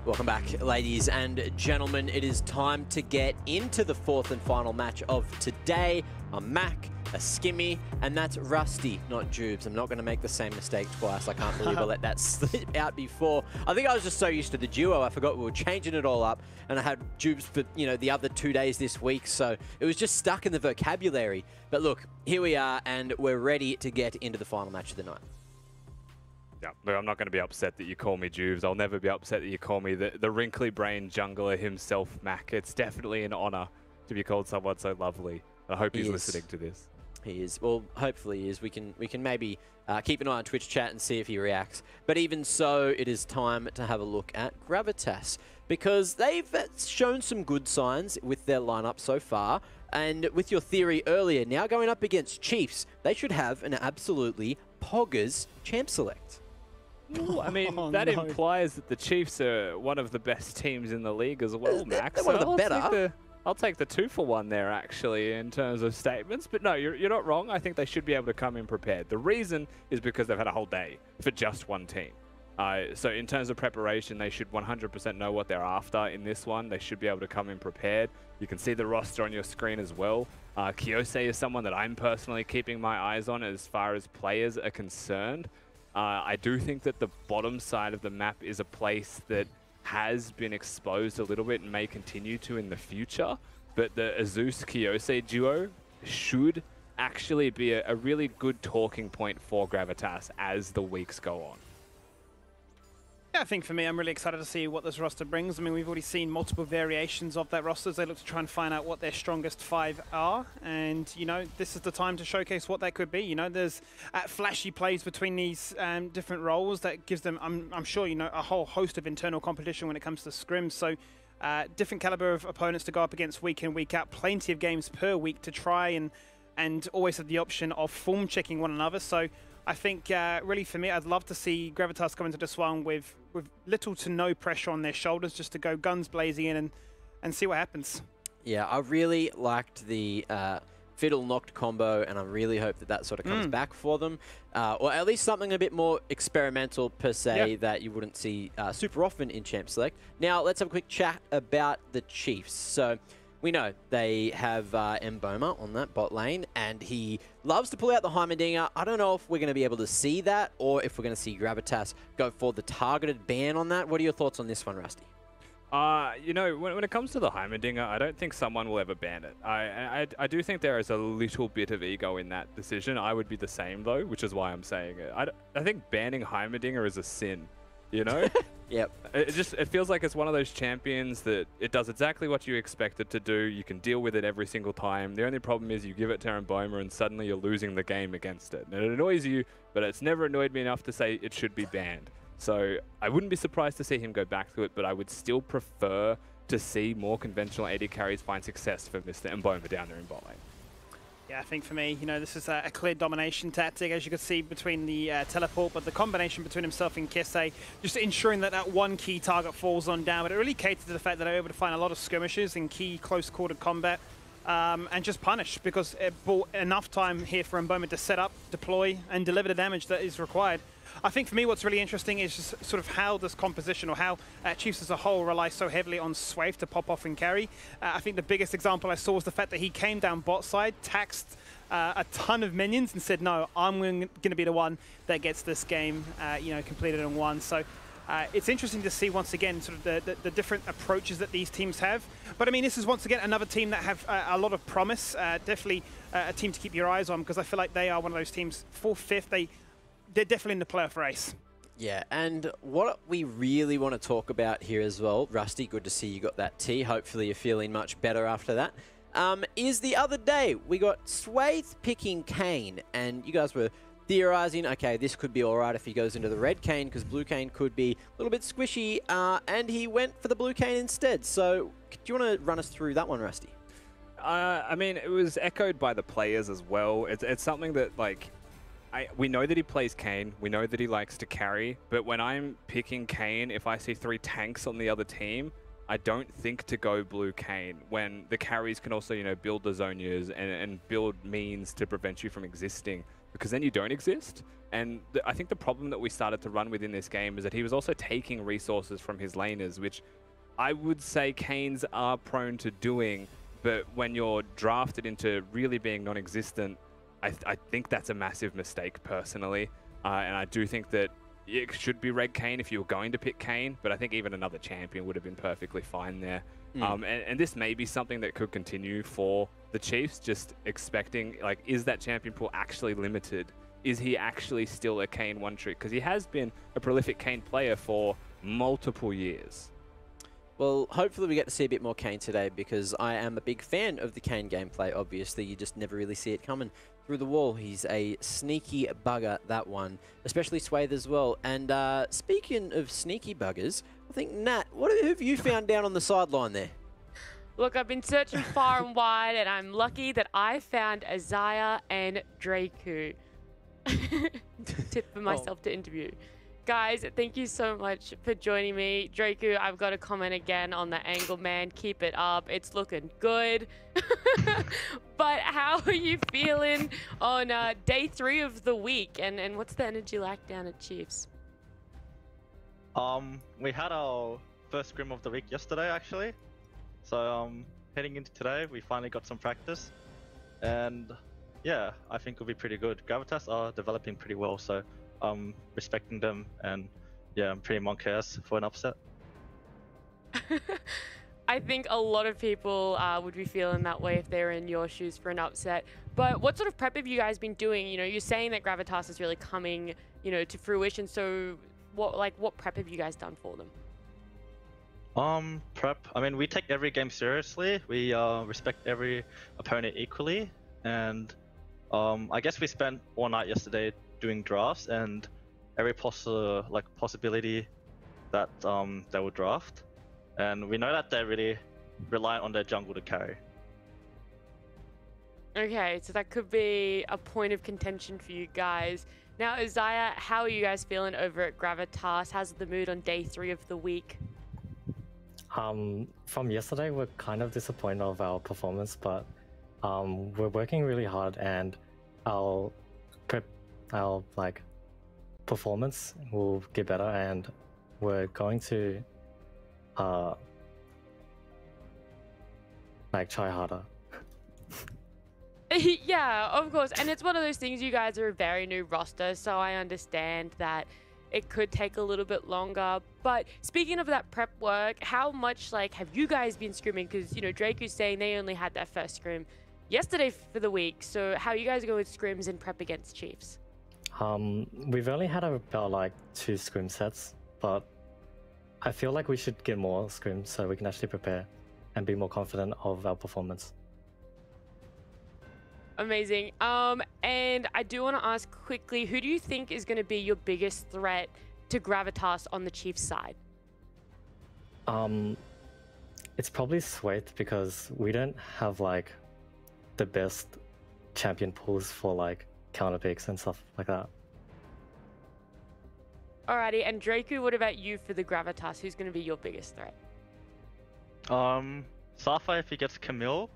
Welcome back, ladies and gentlemen. It is time to get into the fourth and final match of today. A Mac, a Skimmy, and that's Rusty, not Jubes. I'm not going to make the same mistake twice. I can't believe I let that slip out before. I think I was just so used to the duo, I forgot we were changing it all up, and I had Jubes for, the other 2 days this week, so it was just stuck in the vocabulary. But look, here we are, and we're ready to get into the final match of the night. Yeah, look, I'm not going to be upset that you call me Jubes. I'll never be upset that you call me the wrinkly brain jungler himself, Mac. It's definitely an honor to be called someone so lovely. I hope he's listening to this. He is. Well, hopefully he is. We can maybe keep an eye on Twitch chat and see if he reacts. But even so, it is time to have a look at Gravitas, because they've shown some good signs with their lineup so far. And with your theory earlier, now going up against Chiefs, they should have an absolutely poggers champ select. Ooh, I mean, that implies that the Chiefs are one of the best teams in the league as well, Max. They're one of the better. I'll take the 2-for-1 there, actually, in terms of statements. But no, you're not wrong. I think they should be able to come in prepared. The reason is because they've had a whole day for just one team. So in terms of preparation, they should 100% know what they're after in this one. They should be able to come in prepared. You can see the roster on your screen as well. Kiyose is someone that I'm personally keeping my eyes on as far as players are concerned. I do think that the bottom side of the map is a place that has been exposed a little bit and may continue to in the future. But the Azus-Kiyose duo should actually be a really good talking point for Gravitas as the weeks go on. Yeah, I think for me, I'm really excited to see what this roster brings. I mean, we've already seen multiple variations of that roster as they look to try and find out what their strongest 5 are. And, this is the time to showcase what that could be. There's flashy plays between these different roles that gives them, I'm sure, a whole host of internal competition when it comes to scrims. So different caliber of opponents to go up against week in, week out. Plenty of games per week to try and always have the option of form checking one another. So I think really for me, I'd love to see Gravitas come into this one with little to no pressure on their shoulders, just to go guns blazing in and see what happens. Yeah, I really liked the Fiddle Knocked combo, and I really hope that sort of comes back for them. Or at least something a bit more experimental per se that you wouldn't see super often in Champ Select. Now, let's have a quick chat about the Chiefs. So we know they have Mboma on that bot lane, and he loves to pull out the Heimerdinger. I don't know if we're going to be able to see that, or if we're going to see Gravitas go for the targeted ban on that. What are your thoughts on this one, Rusty? When it comes to the Heimerdinger, I don't think someone will ever ban it. I do think there is a little bit of ego in that decision. I would be the same, though, which is why I'm saying it. I think banning Heimerdinger is a sin, Yep. It feels like it's one of those champions that it does exactly what you expect it to do. You can deal with it every single time. The only problem is you give it to Mboma and suddenly you're losing the game against it. And it annoys you, but it's never annoyed me enough to say it should be banned. So I wouldn't be surprised to see him go back to it, but I would still prefer to see more conventional AD carries find success for Mr. Mboma down there in bot lane. Yeah, I think for me, this is a clear domination tactic, as you can see between the teleport, but the combination between himself and Kiyose, just ensuring that one key target falls on down. But it really catered to the fact that they're able to find a lot of skirmishes in key close-quartered combat and just punish, because it bought enough time here for Mboma to set up, deploy, and deliver the damage that is required. I think for me what's really interesting is just sort of how this composition, or how Chiefs as a whole relies so heavily on Swave to pop off and carry. I think the biggest example I saw was the fact that he came down bot side, taxed a ton of minions and said, no, I'm going to be the one that gets this game completed in one. So it's interesting to see once again sort of the different approaches that these teams have. But I mean, this is once again another team that have a lot of promise. Definitely a team to keep your eyes on, because I feel like they are one of those teams, 4th, 5th, they're definitely in the playoff race. Yeah, and what we really want to talk about here as well, Rusty, good to see you got that tea. Hopefully you're feeling much better after that. Is the other day we got Swathe picking Kayn, and you guys were theorizing, okay, this could be all right if he goes into the red Kayn, because blue Kayn could be a little bit squishy, and he went for the blue Kayn instead. So do you want to run us through that one, Rusty? I mean, it was echoed by the players as well. It's something that, we know that he plays Kayn, we know that he likes to carry, but when I'm picking Kayn, if I see 3 tanks on the other team, I don't think to go blue Kayn, when the carries can also, build the Zonias and build means to prevent you from existing because then you don't exist. And I think the problem that we started to run within this game is that he was also taking resources from his laners, which I would say Canes are prone to doing, but when you're drafted into really being non-existent, I think that's a massive mistake personally. And I do think that it should be Red Kane if you were going to pick Kane, but I think even another champion would have been perfectly fine there. And this may be something that could continue for the Chiefs, just expecting, like, is that champion pool actually limited? Is he actually still a Kane one-trick? Because he has been a prolific Kane player for multiple years. Well, hopefully we get to see a bit more Kane today, because I am a big fan of the Kane gameplay, obviously. You just never really see it coming through the wall. He's a sneaky bugger, that one, especially Swathe as well. And speaking of sneaky buggers, I think, Nat, what have you found down on the sideline there? Look, I've been searching far and wide, and I'm lucky that I found Isaiah and Draku. Tip for myself to interview. Guys, thank you so much for joining me. Draku, I've got to comment again on the angle, man. Keep it up. It's looking good. But how are you feeling on day 3 of the week? And what's the energy like down at Chiefs? We had our first scrim of the week yesterday, actually. So heading into today, we finally got some practice. And yeah, I think we'll be pretty good. Gravitas are developing pretty well, so respecting them, and yeah, I'm pretty monk-ass for an upset. I think a lot of people would be feeling that way if they're in your shoes for an upset. But what sort of prep have you guys been doing? You know, you're saying that Gravitas is really coming, you know, to fruition. So what prep have you guys done for them? Prep. I mean, we take every game seriously. We respect every opponent equally, and I guess we spent all night yesterday doing drafts, and every possibility that they will draft, and we know that they're really reliant on their jungle to carry. Okay, so that could be a point of contention for you guys. Now, Isaiah, how are you guys feeling over at Gravitas? How's the mood on day 3 of the week? From yesterday, we're kind of disappointed of our performance, but we're working really hard, and our performance will get better, and we're going to try harder. Yeah, of course. And it's one of those things, you guys are a very new roster, so I understand that it could take a little bit longer. But speaking of that prep work, how much have you guys been scrimming? Because, you know, Draku's saying they only had their first scrim yesterday for the week. So how are you guys going with scrims and prep against Chiefs? We've only had about 2 scrim sets, but I feel like we should get more scrims so we can actually prepare and be more confident of our performance. Amazing. And I do want to ask quickly, who do you think is going to be your biggest threat to Gravitas on the Chiefs side? It's probably Swathe, because we don't have the best champion pools for counter picks and stuff like that. Alrighty, and Draku, what about you for the Gravitas? Who's going to be your biggest threat? Sapphire if he gets Camille.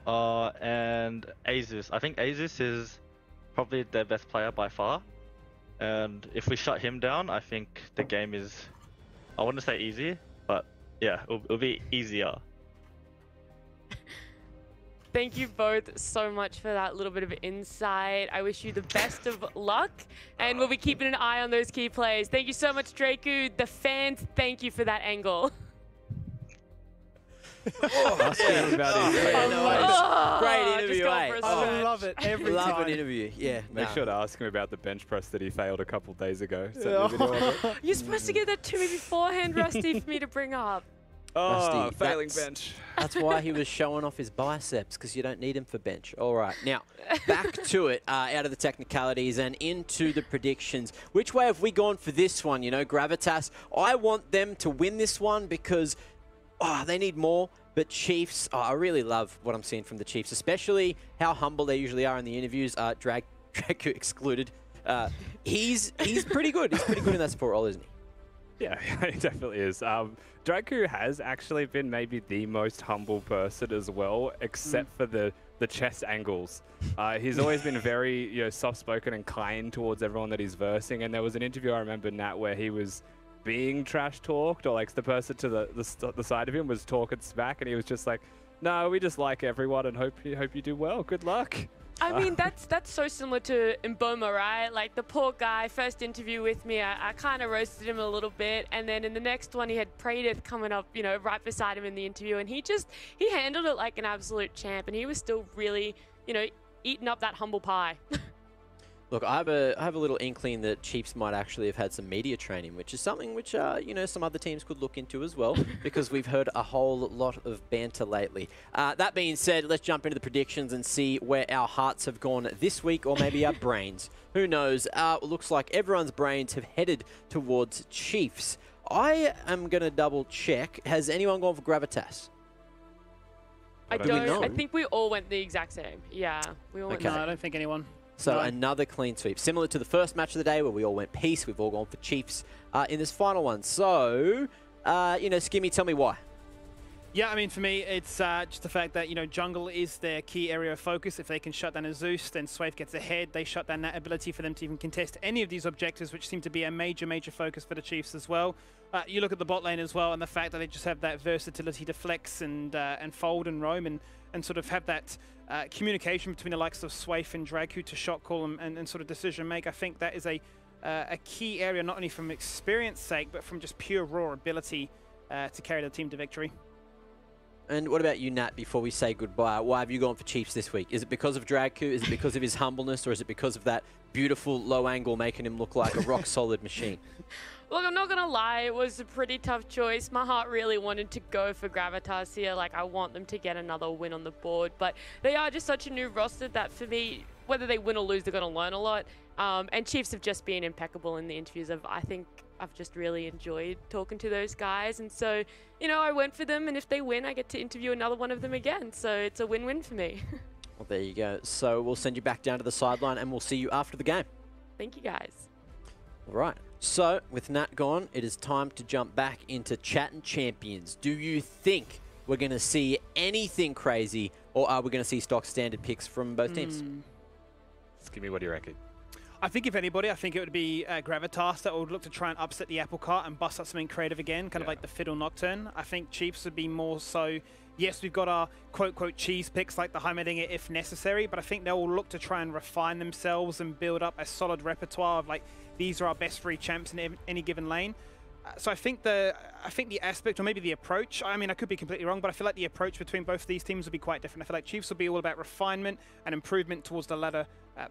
And Azus. I think Azus is probably their best player by far. And if we shut him down, I think the game is, I wouldn't say easy, but yeah, it'll be easier. Thank you both so much for that little bit of insight. I wish you the best of luck, and we'll be keeping an eye on those key players. Thank you so much, Draku. The fans, thank you for that angle. Great interview, eh? I love it every time. Love an interview, yeah. Make sure to ask him about the bench press that he failed a couple days ago. Send me a video of it. You're supposed to get that to me beforehand, Rusty, for me to bring up. Oh, Rusty, failing bench. That's why he was showing off his biceps, because you don't need him for bench. All right, now, back to it, out of the technicalities and into the predictions. Which way have we gone for this one? You know, Gravitas, I want them to win this one because they need more. But Chiefs, I really love what I'm seeing from the Chiefs, especially how humble they usually are in the interviews. Draku excluded. He's pretty good. He's pretty good in that support role, isn't he? Yeah, he definitely is. Draku has actually been maybe the most humble person as well, except for the the chest angles. He's always been very soft-spoken and kind towards everyone that he's versing. And there was an interview I remember, Nat, where he was being trash talked, or like the person to the side of him was talking smack, and he was just like, "No, we just like everyone and hope you do well. Good luck." I mean, that's so similar to Mboma, right? Like, the poor guy, first interview with me, I kind of roasted him a little bit, and then in the next one, he had Pradith coming up, right beside him in the interview, and he handled it like an absolute champ, and he was still really, eating up that humble pie. Look, I have a little inkling that Chiefs might actually have had some media training, which is something which, some other teams could look into as well, because we've heard a whole lot of banter lately. That being said, let's jump into the predictions and see where our hearts have gone this week, or maybe our brains. Who knows? Looks like everyone's brains have headed towards Chiefs. I am going to double check. Has anyone gone for Gravitas? I don't. I think we all went the exact same. Yeah, we all went. No, I don't think anyone. So another clean sweep, similar to the first match of the day where we all went peace. We've all gone for Chiefs in this final one. So, Skimmy, tell me why. Yeah, I mean, for me, it's just the fact that, jungle is their key area of focus. If they can shut down a Zeus, then Swaith gets ahead. They shut down that ability for them to even contest any of these objectives, which seem to be a major, major focus for the Chiefs as well. You look at the bot lane as well, and the fact that they just have that versatility to flex and fold and roam and sort of have that communication between the likes of Swaith and Draku to shot call and sort of decision make. I think that is a key area, not only from experience sake, but from just pure raw ability to carry the team to victory. And what about you, Nat, before we say goodbye? Why have you gone for Chiefs this week? Is it because of Draku? Is it because of his humbleness? Or is it because of that beautiful low angle making him look like a rock-solid machine? Look, I'm not going to lie. It was a pretty tough choice. My heart really wanted to go for Gravitas here. Like, I want them to get another win on the board. But they are just such a new roster that, for me, whether they win or lose, they're going to learn a lot. And Chiefs have just been impeccable in the interviews. I think I've just really enjoyed talking to those guys. And so, I went for them. And if they win, I get to interview another one of them again. So it's a win-win for me. Well, there you go. So we'll send you back down to the sideline and we'll see you after the game. Thank you, guys. All right. So with Nat gone, it is time to jump back into Chatting Champions. Do you think we're going to see anything crazy, or are we going to see stock standard picks from both teams? Skimmy, what do you reckon? I think if anybody, I think it would be Gravitas that would look to try and upset the apple cart and bust up something creative again, kind of like the Fiddle Nocturne. I think Chiefs would be more so, yes, we've got our quote-quote cheese picks like the Heimerdinger if necessary, but I think they'll look to try and refine themselves and build up a solid repertoire of like, these are our best 3 champs in any given lane. So I think the aspect, or maybe the approach, I mean, I could be completely wrong, but I feel like the approach between both of these teams will be quite different. I feel like Chiefs will be all about refinement and improvement towards the latter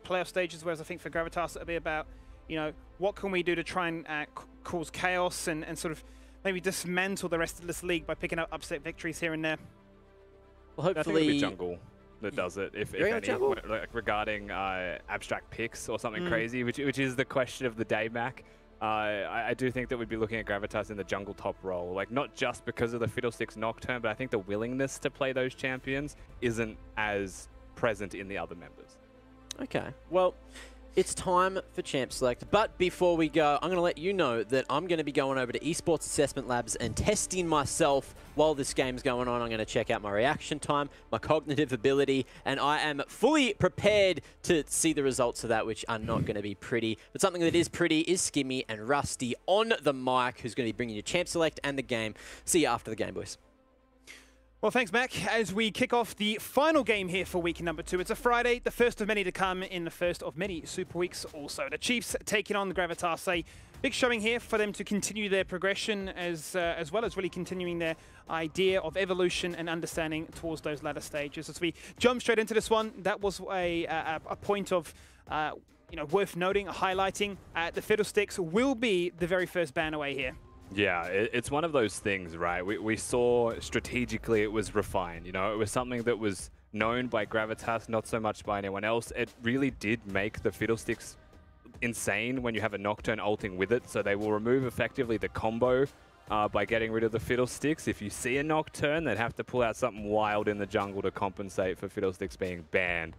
playoff stages, whereas I think for Gravitas it'll be about, what can we do to try and cause chaos and sort of maybe dismantle the rest of this league by picking up upset victories here and there. Well, hopefully... I think it'll be jungle that does it, if any, like regarding abstract picks or something crazy, which is the question of the day, Mac. I do think that we'd be looking at Gravitas in the jungle top role, like not just because of the Fiddlesticks Nocturne, but I think the willingness to play those champions isn't as present in the other members. Okay, well, it's time for Champ Select, but before we go, I'm going to let you know that I'm going to be going over to Esports Assessment Labs and testing myself while this game's going on. I'm going to check out my reaction time, my cognitive ability, and I am fully prepared to see the results of that, which are not going to be pretty. But something that is pretty is Skimmy and Rusty on the mic, who's going to be bringing you Champ Select and the game. See you after the game, boys. Well, thanks, Mac. As we kick off the final game here for week number 2, it's a Friday, the first of many to come in the first of many Super Weeks also. The Chiefs taking on the Gravitas. A big showing here for them to continue their progression as well as really continuing their idea of evolution and understanding towards those latter stages. As we jump straight into this one, that was a point of worth noting, highlighting. The Fiddlesticks will be the very first ban away here. Yeah, it's one of those things, right? We saw strategically it was refined. It was something that was known by Gravitas, not so much by anyone else. It really did make the Fiddlesticks insane when you have a Nocturne ulting with it. So they will remove effectively the combo by getting rid of the Fiddlesticks. If you see a Nocturne, they'd have to pull out something wild in the jungle to compensate for Fiddlesticks being banned.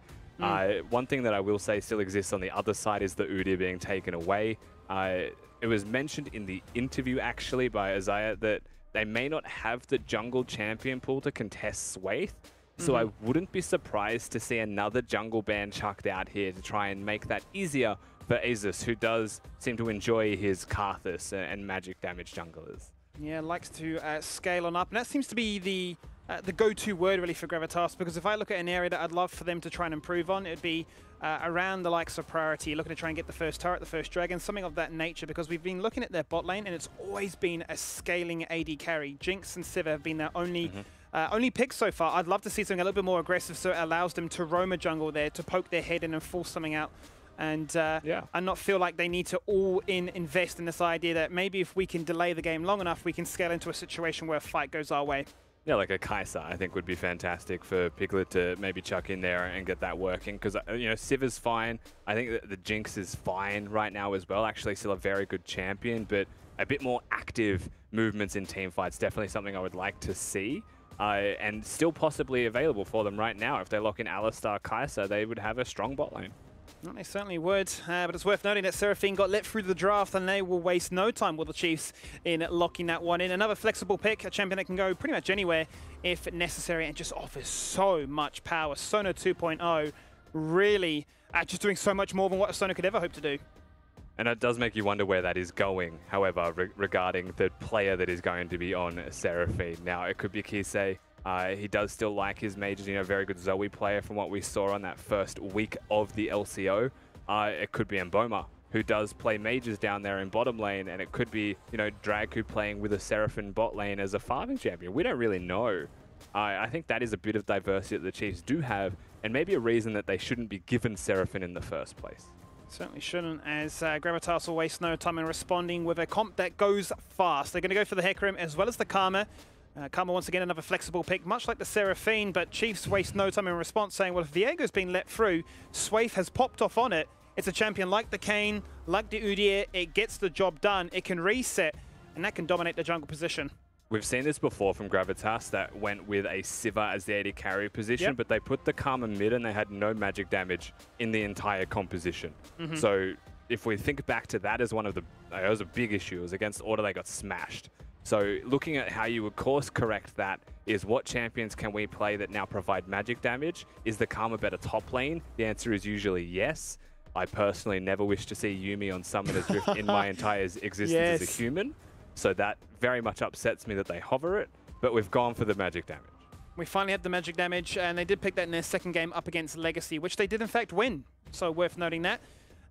One thing that I will say still exists on the other side is the Udyr being taken away. It was mentioned in the interview, actually, by Isaiah that they may not have the jungle champion pool to contest Swaith. So I wouldn't be surprised to see another jungle ban chucked out here to try and make that easier for Azus, who does seem to enjoy his Karthus and magic damage junglers. Yeah, likes to scale on up, and that seems to be the go-to word really for Gravitas, because if I look at an area that I'd love for them to try and improve on, it'd be around the likes of priority, looking to try and get the first turret, the first dragon, something of that nature, because we've been looking at their bot lane and it's always been a scaling AD carry. Jinx and Sivir have been their only picks so far. I'd love to see something a little bit more aggressive so it allows them to roam a jungle there, to poke their head in and force something out. And not feel like they need to invest in this idea that maybe if we can delay the game long enough, we can scale into a situation where a fight goes our way. Yeah, like a Kai'Sa, I think would be fantastic for Piglet to maybe chuck in there and get that working. Because, you know, Sivir's fine. I think that the Jinx is fine right now as well. Actually, still a very good champion, but a bit more active movements in team fights. Definitely something I would like to see. And still possibly available for them right now. If they lock in Alistar, Kai'Sa, they would have a strong bot lane. Well, they certainly would, but it's worth noting that Seraphine got let through the draft and they will waste no time with the Chiefs in locking that one in. Another flexible pick, a champion that can go pretty much anywhere if necessary and just offers so much power. Sona 2.0 really just doing so much more than what a Sona could ever hope to do. And it does make you wonder where that is going, however, regarding the player that is going to be on Seraphine. Now, it could be Kisei. He does still like his mages, you know, very good Zoe player from what we saw on that first week of the LCO. It could be Mboma, who does play mages down there in bottom lane, and it could be, you know, Dragku playing with a Seraphine bot lane as a farming champion. We don't really know. I think that is a bit of diversity that the Chiefs do have, and maybe a reason that they shouldn't be given Seraphine in the first place. Certainly shouldn't, as Gravitas will waste no time in responding with a comp that goes fast. They're going to go for the Hecarim as well as the Karma. Karma once again another flexible pick, much like the Seraphine, but Chiefs waste no time in response, saying, well, if Viego's been let through, Swaith has popped off on it. It's a champion like the Kayn, like the Udyr, it gets the job done, it can reset, and that can dominate the jungle position. We've seen this before from Gravitas that went with a Sivir as the AD carry position, but they put the Karma mid and they had no magic damage in the entire composition. So if we think back to that as one of the, it was a big issue, it was against Order, they got smashed. So looking at how you would course correct that is what champions can we play that now provide magic damage? Is the Karma better top lane? The answer is usually yes. I personally never wish to see Yuumi on Summoner's Rift in my entire existence as a human. So that very much upsets me that they hover it, but we've gone for the magic damage. We finally had the magic damage, and they did pick that in their second game up against Legacy, which they did in fact win. So worth noting that,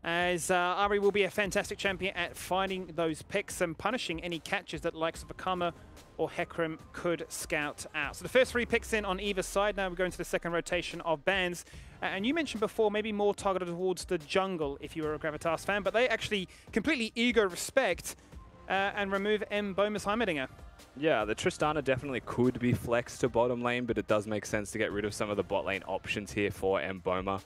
as Ari will be a fantastic champion at finding those picks and punishing any catches that the likes of Akama or Hecarim could scout out. So the first 3 picks in on either side. Now we're going to the second rotation of bans. And you mentioned before maybe more targeted towards the jungle if you were a Gravitas fan, but they actually completely ego respect and remove Mboma's Heimerdinger. Yeah, the Tristana definitely could be flexed to bottom lane, but it does make sense to get rid of some of the bot lane options here for Mboma.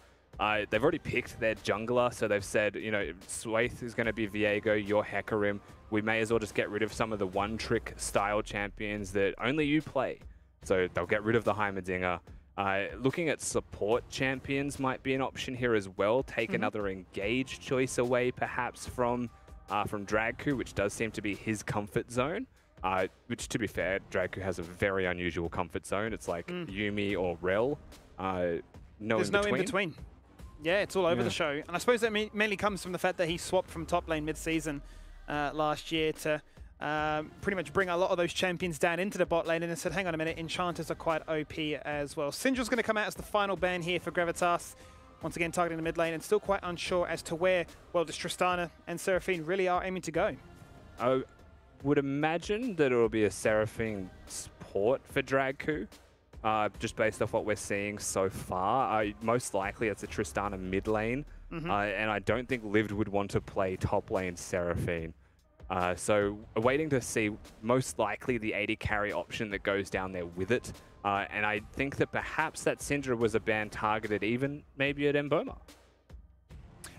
They've already picked their jungler, so they've said, you know, Swaith is going to be Viego, you're Hecarim. We may as well just get rid of some of the one-trick style champions that only you play. So they'll get rid of the Heimerdinger. Looking at support champions might be an option here as well. Take another engaged choice away, perhaps from Dragku, which does seem to be his comfort zone. Which, to be fair, Dragku has a very unusual comfort zone. It's like Yuumi or Rel. There's no in between. Yeah, it's all over the show. And I suppose that mainly comes from the fact that he swapped from top lane mid-season last year to pretty much bring a lot of those champions down into the bot lane, and then said, hang on a minute, enchanters are quite OP as well. Syndra's going to come out as the final ban here for Gravitas. Once again, targeting the mid lane, and still quite unsure as to where, well, does Tristana and Seraphine really are aiming to go. I would imagine that it will be a Seraphine support for Dragku. Just based off what we're seeing so far. Most likely it's a Tristana mid lane, and I don't think Lived would want to play top lane Seraphine. So waiting to see most likely the AD carry option that goes down there with it. And I think that perhaps that Syndra was a ban targeted even maybe at Mboma.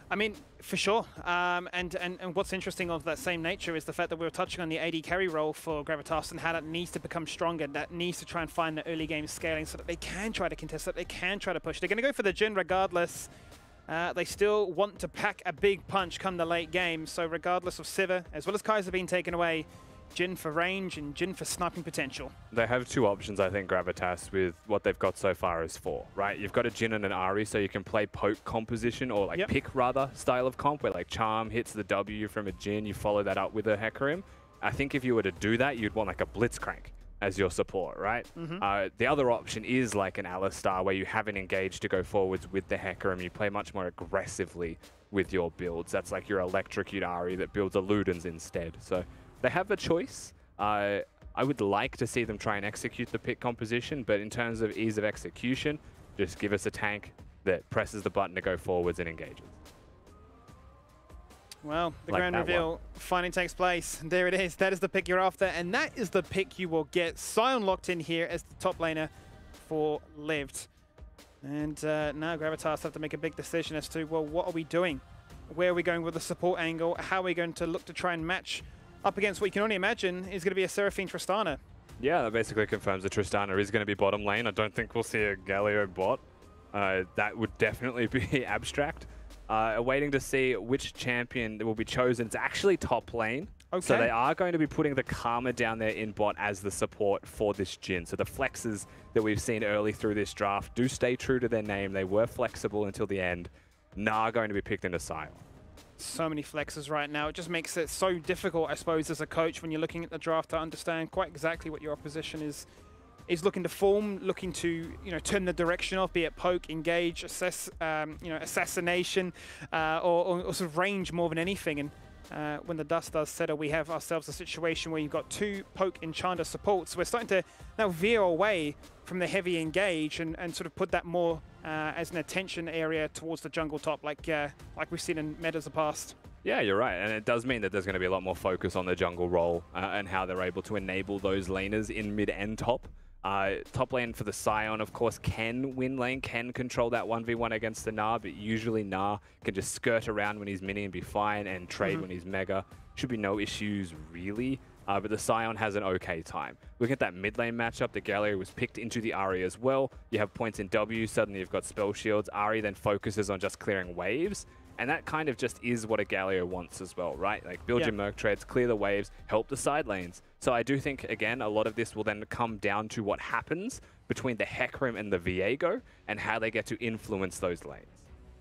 I mean, for sure. And what's interesting of that same nature is the fact that we were touching on the AD carry role for Gravitas and how that needs to become stronger, that needs to try and find the early game scaling so that they can try to contest, that they can try to push. They're going to go for the Jhin regardless. They still want to pack a big punch come the late game. So regardless of Sivir, as well as Kai'Sa being taken away, Jhin for range and Jhin for sniping potential. They have two options, I think, Gravitas, with what they've got so far is 4, right? You've got a Jhin and an Ahri, so you can play poke composition, or like pick, rather, style of comp, where like Charm hits the W from a Jhin, you follow that up with a Hecarim. I think if you were to do that, you'd want like a Blitzcrank as your support, right? The other option is like an Alistar, where you haven't engaged to go forwards with the Hecarim. You play much more aggressively with your builds. That's like your Electrocute Ahri that builds a Ludens instead. So they have a choice. I would like to see them try and execute the pick composition, but in terms of ease of execution, just give us a tank that presses the button to go forwards and engages. Well, the Like grand that reveal finally takes place. There it is. That is the pick you're after, and that is the pick you will get. Sion locked in here as the top laner for Lived. And now Gravitas have to make a big decision as to, well, what are we doing? Where are we going with the support angle? How are we going to look to try and match up against what you can only imagine is going to be a Seraphine Tristana? Yeah, that basically confirms that Tristana is going to be bottom lane. I don't think we'll see a Galio bot. That would definitely be abstract. Waiting to see which champion will be chosen. It's actually top lane. Okay. So they are going to be putting the Karma down there in bot as the support for this Jhin. So the flexes that we've seen early through this draft do stay true to their name. They were flexible until the end. Now are going to be picked into Sion. So many flexes right now. It just makes it so difficult, I suppose, as a coach when you're looking at the draft to understand quite exactly what your opposition is looking to form, looking to turn the direction of, be it poke, engage, assess, assassination, or sort of range more than anything. And when the dust does settle, we have ourselves a situation where you've got 2 poke enchanter supports. We're starting to now veer away from the heavy engage and sort of put that more as an attention area towards the jungle top, like we've seen in metas of the past. Yeah, you're right. And it does mean that there's going to be a lot more focus on the jungle role and how they're able to enable those laners in mid and top. Top lane for the Sion, of course, can win lane, can control that 1v1 against the Gnar, but usually Gnar can just skirt around when he's mini and be fine, and trade when he's mega. Should be no issues, really. But the Sion has an okay time. Looking at that mid lane matchup, the Galio was picked into the Ahri as well. You have points in W, suddenly you've got spell shields. Ahri then focuses on just clearing waves. And that kind of just is what a Galio wants as well, right? Like build your Merc trades, clear the waves, help the side lanes. So I do think, again, a lot of this will then come down to what happens between the Hecarim and the Viego and how they get to influence those lanes.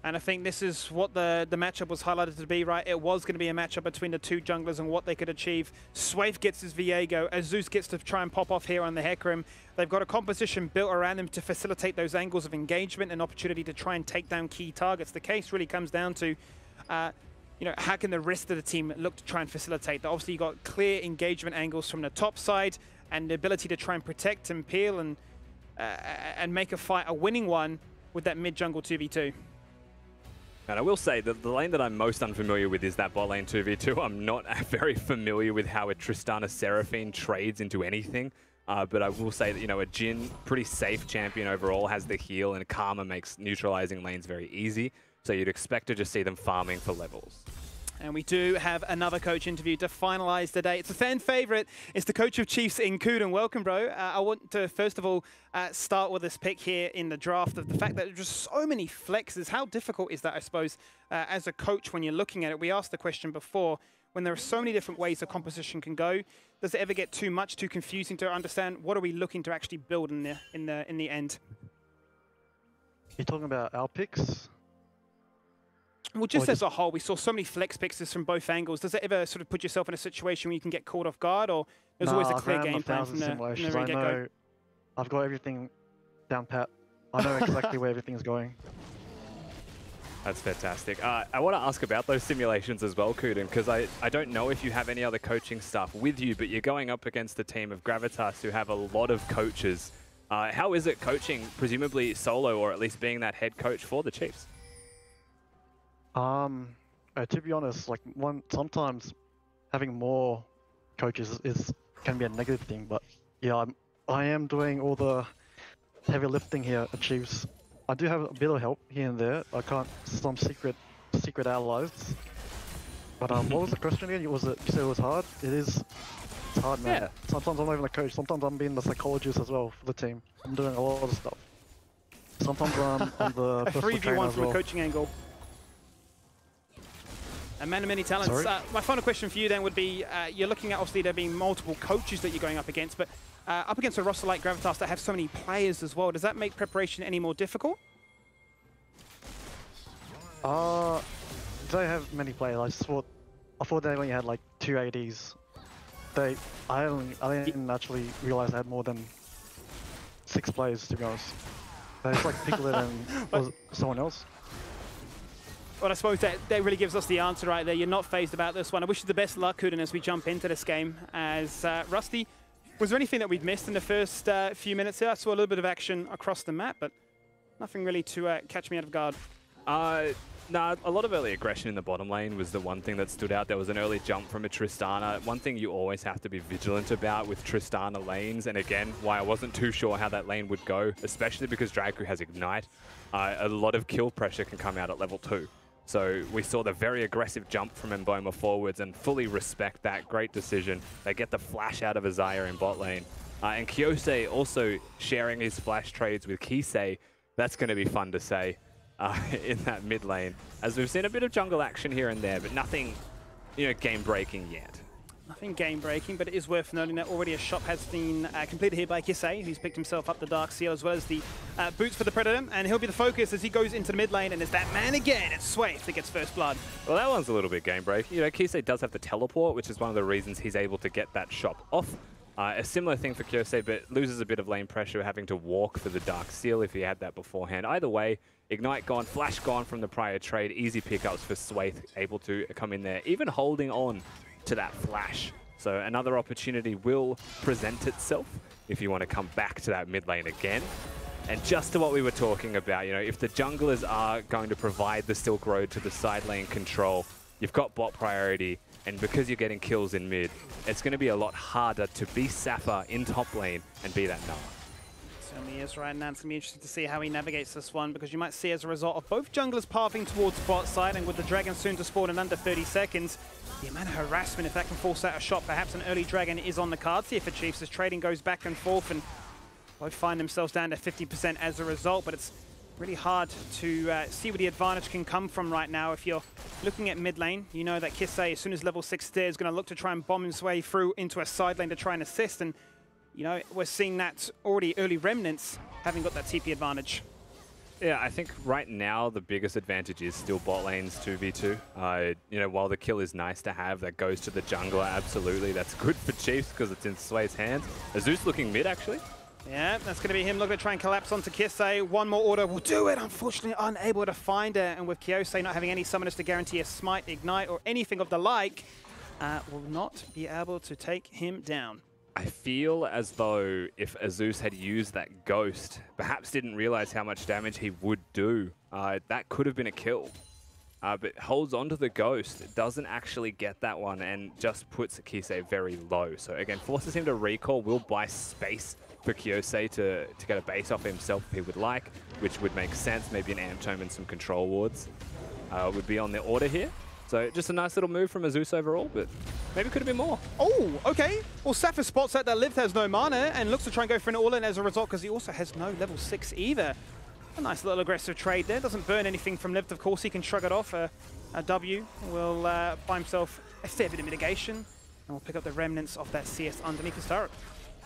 And I think this is what the matchup was highlighted to be, right? It was going to be a matchup between the 2 junglers and what they could achieve. Swaif gets his Viego, Azus gets to try and pop off here on the Hecarim. They've got a composition built around them to facilitate those angles of engagement and opportunity to try and take down key targets. The case really comes down to, how can the rest of the team look to try and facilitate that? Obviously, you've got clear engagement angles from the top side and the ability to try and protect and peel and make a fight a winning one with that mid-jungle 2v2. And I will say that the lane that I'm most unfamiliar with is that bot lane 2v2. I'm not very familiar with how a Tristana Seraphine trades into anything. But I will say that, a Jhin, pretty safe champion overall, has the heal, and Karma makes neutralizing lanes very easy. So you'd expect to just see them farming for levels. And we do have another coach interview to finalize the day. It's a fan favorite. It's the coach of Chiefs in Kuden. Welcome, bro. I want to, first of all, start with this pick here in the draft of the fact that there's just so many flexes. How difficult is that, I suppose, as a coach when you're looking at it? We asked the question before, when there are so many different ways a composition can go, does it ever get too much, too confusing to understand what are we looking to actually build in the end? You're talking about our picks? Well, just as a whole, we saw so many flex picks from both angles. Does it ever sort of put yourself in a situation where you can get caught off guard, or there's always a clear game plan from the very get-go? I've got everything down pat. I know exactly where everything's going. That's fantastic. I want to ask about those simulations as well, Kuden, because I don't know if you have any other coaching staff with you, but you're going up against a team of Gravitas who have a lot of coaches. How is it coaching, presumably solo, or at least being that head coach for the Chiefs? To be honest, sometimes having more coaches can be a negative thing, but yeah, I am doing all the heavy lifting here at Chiefs. I do have a bit of help here and there. Some secret allies. But what was the question again? You said it was hard? It's hard, man. Yeah. Sometimes I'm not even a coach. Sometimes I'm being the psychologist as well for the team. I'm doing a lot of stuff. Sometimes I'm the a 3v1 from a coaching angle. A man of many talents. My final question for you then would be, you're looking at obviously there being multiple coaches that you're going up against, but up against a roster like Gravitas that have so many players as well, does that make preparation any more difficult? They have many players. I thought they only had like 2 ADs. I didn't actually realize they had more than 6 players, to be honest. They just like Piglet and someone else. Well, I suppose that really gives us the answer right there. You're not phased about this one. I wish you the best luck, Kuden, as we jump into this game. As Rusty, was there anything that we'd missed in the first few minutes here? I saw a little bit of action across the map, but nothing really to catch me out of guard. No, a lot of early aggression in the bottom lane was the one thing that stood out. There was an early jump from a Tristana. One thing you always have to be vigilant about with Tristana lanes, and again, why I wasn't too sure how that lane would go, especially because Dragu has Ignite, a lot of kill pressure can come out at level 2. So we saw the very aggressive jump from Mboma forwards and fully respect that. Great decision. They get the flash out of Azaya in bot lane. And Kyosei also sharing his flash trades with Kisei. That's going to be fun to say in that mid lane. As we've seen a bit of jungle action here and there, but nothing, game-breaking yet. Nothing game-breaking, but it is worth noting that already a shot has been completed here by Kisei, who's picked himself up the Dark Seal as well as the boots for the Predator, and he'll be the focus as he goes into the mid lane, and it's that man again, it's Swaith that gets first blood. Well, that one's a little bit game-breaking. Kisei does have the teleport, which is one of the reasons he's able to get that shot off. A similar thing for Kyosei, but loses a bit of lane pressure, having to walk for the Dark Seal if he had that beforehand. Either way, Ignite gone, Flash gone from the prior trade, easy pickups for Swaith, able to come in there, even holding on to that Flash. So another opportunity will present itself if you want to come back to that mid lane again. And just to what we were talking about, if the junglers are going to provide the Silk Road to the side lane control, you've got bot priority, and because you're getting kills in mid, it's going to be a lot harder to be Safa in top lane and be that null. Certainly is right now. It's going to be interesting to see how he navigates this one, because you might see as a result of both junglers pathing towards bot side, and with the Dragon soon to spawn in under 30 seconds, the amount of harassment, if that can force out a shot, perhaps an early Dragon is on the cards here for Chiefs as trading goes back and forth, and both find themselves down to 50% as a result, but it's really hard to see where the advantage can come from right now. If you're looking at mid lane, you know that Kisei, as soon as level 6 there, is going to look to try and bomb his way through into a side lane to try and assist, and we're seeing that already early remnants having got that TP advantage. Yeah, I think right now the biggest advantage is still bot lanes 2v2. While the kill is nice to have, that goes to the jungler, absolutely. That's good for Chiefs because it's in Sway's hands. Azus looking mid, actually. Yeah, that's going to be him looking to try and collapse onto Kisei. One more order will do it. Unfortunately, unable to find it. And with Kyosei not having any summoners to guarantee a smite, ignite, or anything of the like, will not be able to take him down. I feel as though if Azus had used that Ghost, perhaps didn't realize how much damage he would do, that could have been a kill. But holds on to the Ghost, doesn't actually get that one, and just puts Kisei very low. So again, forces him to recall, will buy space for Kyosei to get a base off himself if he would like, which would make sense. Maybe an Amp Tome and some control wards would be on the order here. So just a nice little move from Azus overall, but maybe could have been more. Oh, okay. Well, Safa spots that Lived has no mana and looks to try and go for an all-in as a result, because he also has no level 6 either. A nice little aggressive trade there. Doesn't burn anything from Lived, of course. He can shrug it off. A W will buy himself a fair bit of mitigation, and we'll pick up the remnants of that CS underneath his turret.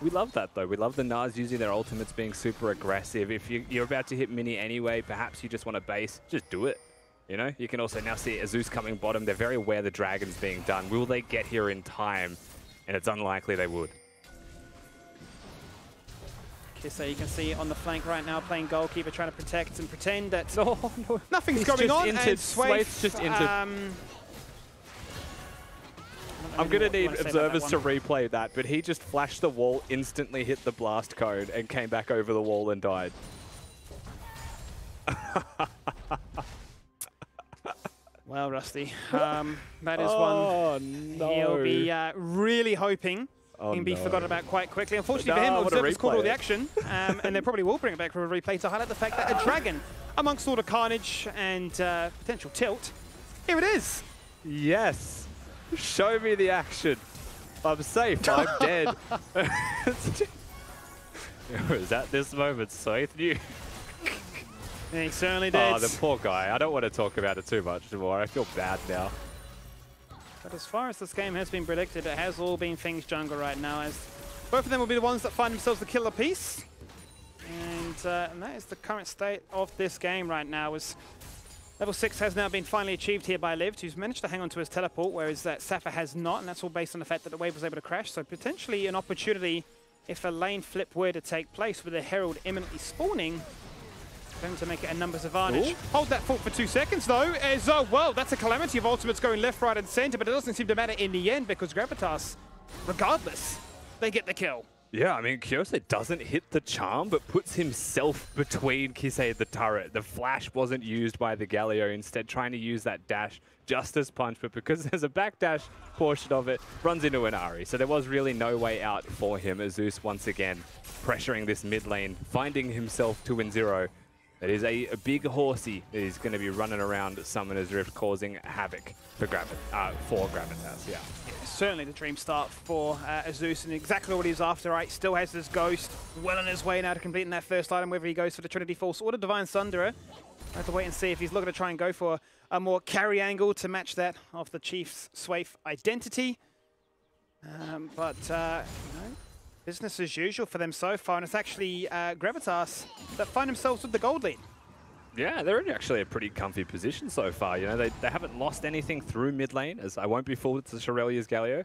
We love that, though. We love the Nars using their ultimates being super aggressive. If you're about to hit mini anyway, perhaps you just want to base, just do it. You can also now see Azus coming bottom. They're very aware the Dragon's being done. Will they get here in time? And it's unlikely they would. Kisei, you can see on the flank right now playing goalkeeper, trying to protect and pretend that no. nothing's going on. And Swaith's just entered. I'm going to need observers to replay that, but he just flashed the wall, instantly hit the blast cone, and came back over the wall and died. Well, Rusty, that is one he'll be really hoping he can be forgotten about quite quickly. Unfortunately for him, observers caught all the action, and they probably will bring it back for a replay to highlight the fact that a Dragon, amongst all the carnage and potential tilt, here it is. Yes. Show me the action. I'm safe. I'm dead. It was at this moment Swaith knew. Yeah, he certainly did. Oh, the poor guy. I don't want to talk about it too much more. I feel bad now. But as far as this game has been predicted, it has all been Feng's jungle right now, as both of them will be the ones that find themselves the killer piece. And that is the current state of this game right now, as level 6 has now been finally achieved here by Lived, who's managed to hang on to his teleport, whereas Safa has not, and that's all based on the fact that the wave was able to crash. So potentially an opportunity if a lane flip were to take place with the Herald imminently spawning, going to make it a numbers advantage. Ooh. Hold that thought for 2 seconds though, as well, that's a calamity of ultimates going left, right and center, but it doesn't seem to matter in the end because Gravitas, regardless, they get the kill. Yeah, I mean, Kyose doesn't hit the charm, but puts himself between Kisei and the turret. The flash wasn't used by the Galio, instead trying to use that dash just as punch, but because there's a backdash portion of it, runs into an Ahri. So there was really no way out for him. Zeus once again pressuring this mid lane, finding himself 2-0. It is a big horsey that is going to be running around Summoner's Rift, causing havoc for Gravitas, yeah. Certainly the dream start for Zeus, and exactly what he's after, right? Still has this Ghost well on his way now to completing that first item, whether he goes for the Trinity Force or the Divine Sunderer. I have to wait and see if he's looking to try and go for a more carry angle to match that of the Chief's Swaith identity. But you know, business as usual for them so far, and it's actually Gravitas that find themselves with the gold lead. Yeah, they're in actually a pretty comfy position so far. You know, they haven't lost anything through mid lane, as I won't be fooled, it's the Shirelia's Galio.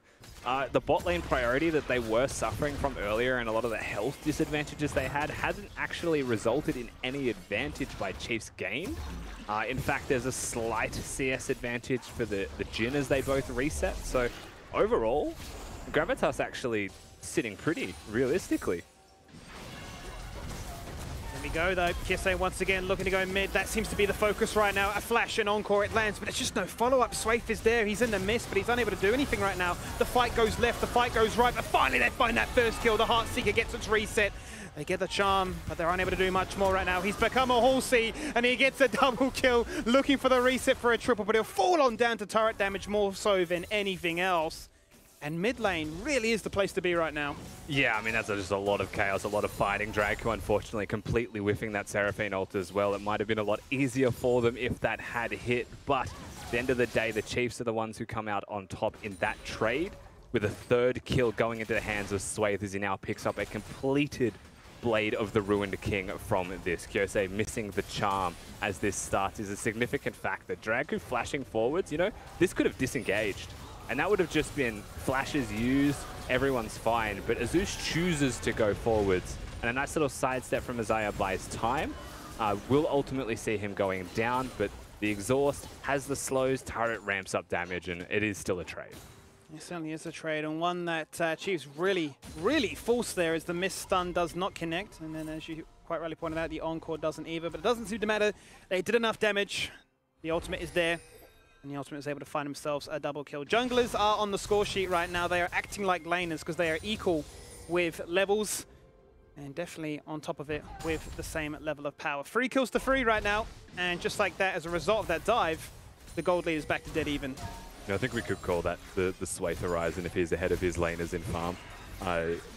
The bot lane priority that they were suffering from earlier and a lot of the health disadvantages they had hasn't actually resulted in any advantage by Chiefs gain. In fact, there's a slight CS advantage for the Jhin as they both reset. So overall, Gravitas actually sitting pretty realistically. We go though, Kisei once again looking to go mid. That seems to be the focus right now. A flash and encore it lands, but it's just no follow-up. Swaith is there, he's in the mist, but he's unable to do anything right now. The fight goes left, the fight goes right, but finally they find that first kill. The Heartseeker gets its reset. They get the charm, but they're unable to do much more right now. He's become a horsey, and he gets a double kill, looking for the reset for a triple, but he'll fall on down to turret damage more so than anything else. And mid lane really is the place to be right now. Yeah, I mean, that's just a lot of chaos, a lot of fighting. Draco, unfortunately, completely whiffing that Seraphine ult as well. It might have been a lot easier for them if that had hit, but at the end of the day, the Chiefs are the ones who come out on top in that trade, with a third kill going into the hands of Swaith as he now picks up a completed Blade of the Ruined King from this. Kyose missing the charm as this starts is a significant factor. Draco flashing forwards, you know, this could have disengaged. And that would have just been flashes used, everyone's fine. But Zeus chooses to go forwards. And a nice little sidestep from Isaiah buys time. Will ultimately see him going down, but the exhaust has the slows, turret ramps up damage, and it is still a trade. It certainly is a trade, and one that Chiefs really forced there as the mist stun does not connect. And then as you quite rightly pointed out, the encore doesn't either. But it doesn't seem to matter. They did enough damage. The ultimate is there. And the ultimate is able to find themselves a double kill. Junglers are on the score sheet right now. They are acting like laners because they are equal with levels. And definitely on top of it with the same level of power. 3 kills to 3 right now. And just like that, as a result of that dive, the gold lead is back to dead even. Yeah, I think we could call that the Swaith Horizon if he's ahead of his laners in farm.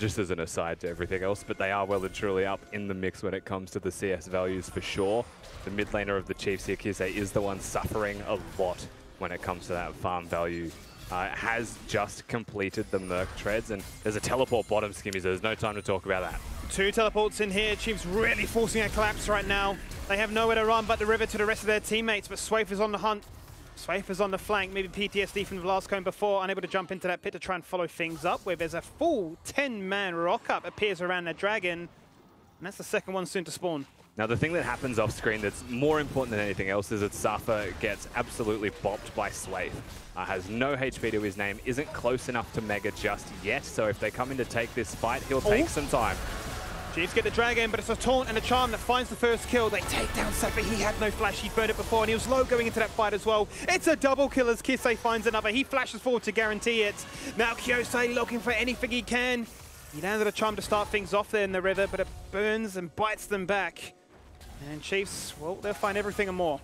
Just as an aside to everything else, but they are well and truly up in the mix when it comes to the CS values for sure. The mid laner of the Chiefs here, Kisei, is the one suffering a lot when it comes to that farm value. Has just completed the Merc treads, and there's a teleport bottom, Skimmy, so there's no time to talk about that. 2 teleports in here. Chiefs really forcing a collapse right now. They have nowhere to run but the river to the rest of their teammates, but Swaith is on the hunt. Swaith is on the flank, maybe PTSD from the last cone before, unable to jump into that pit to try and follow things up, where there's a full 10-man rock-up appears around the dragon, and that's the second one soon to spawn. Now, the thing that happens off-screen that's more important than anything else is that Safa gets absolutely bopped by Swaith. Has no HP to his name, isn't close enough to Mega just yet, so if they come in to take this fight, he'll take some time. Chiefs get the dragon, but it's a taunt and a charm that finds the first kill. They take down Safa. He had no flash. He burned it before, and he was low going into that fight as well. It's a double kill as Kisei finds another. He flashes forward to guarantee it. Now Kyose looking for anything he can. He landed a charm to start things off there in the river, but it burns and bites them back. And Chiefs, well, they'll find everything and more.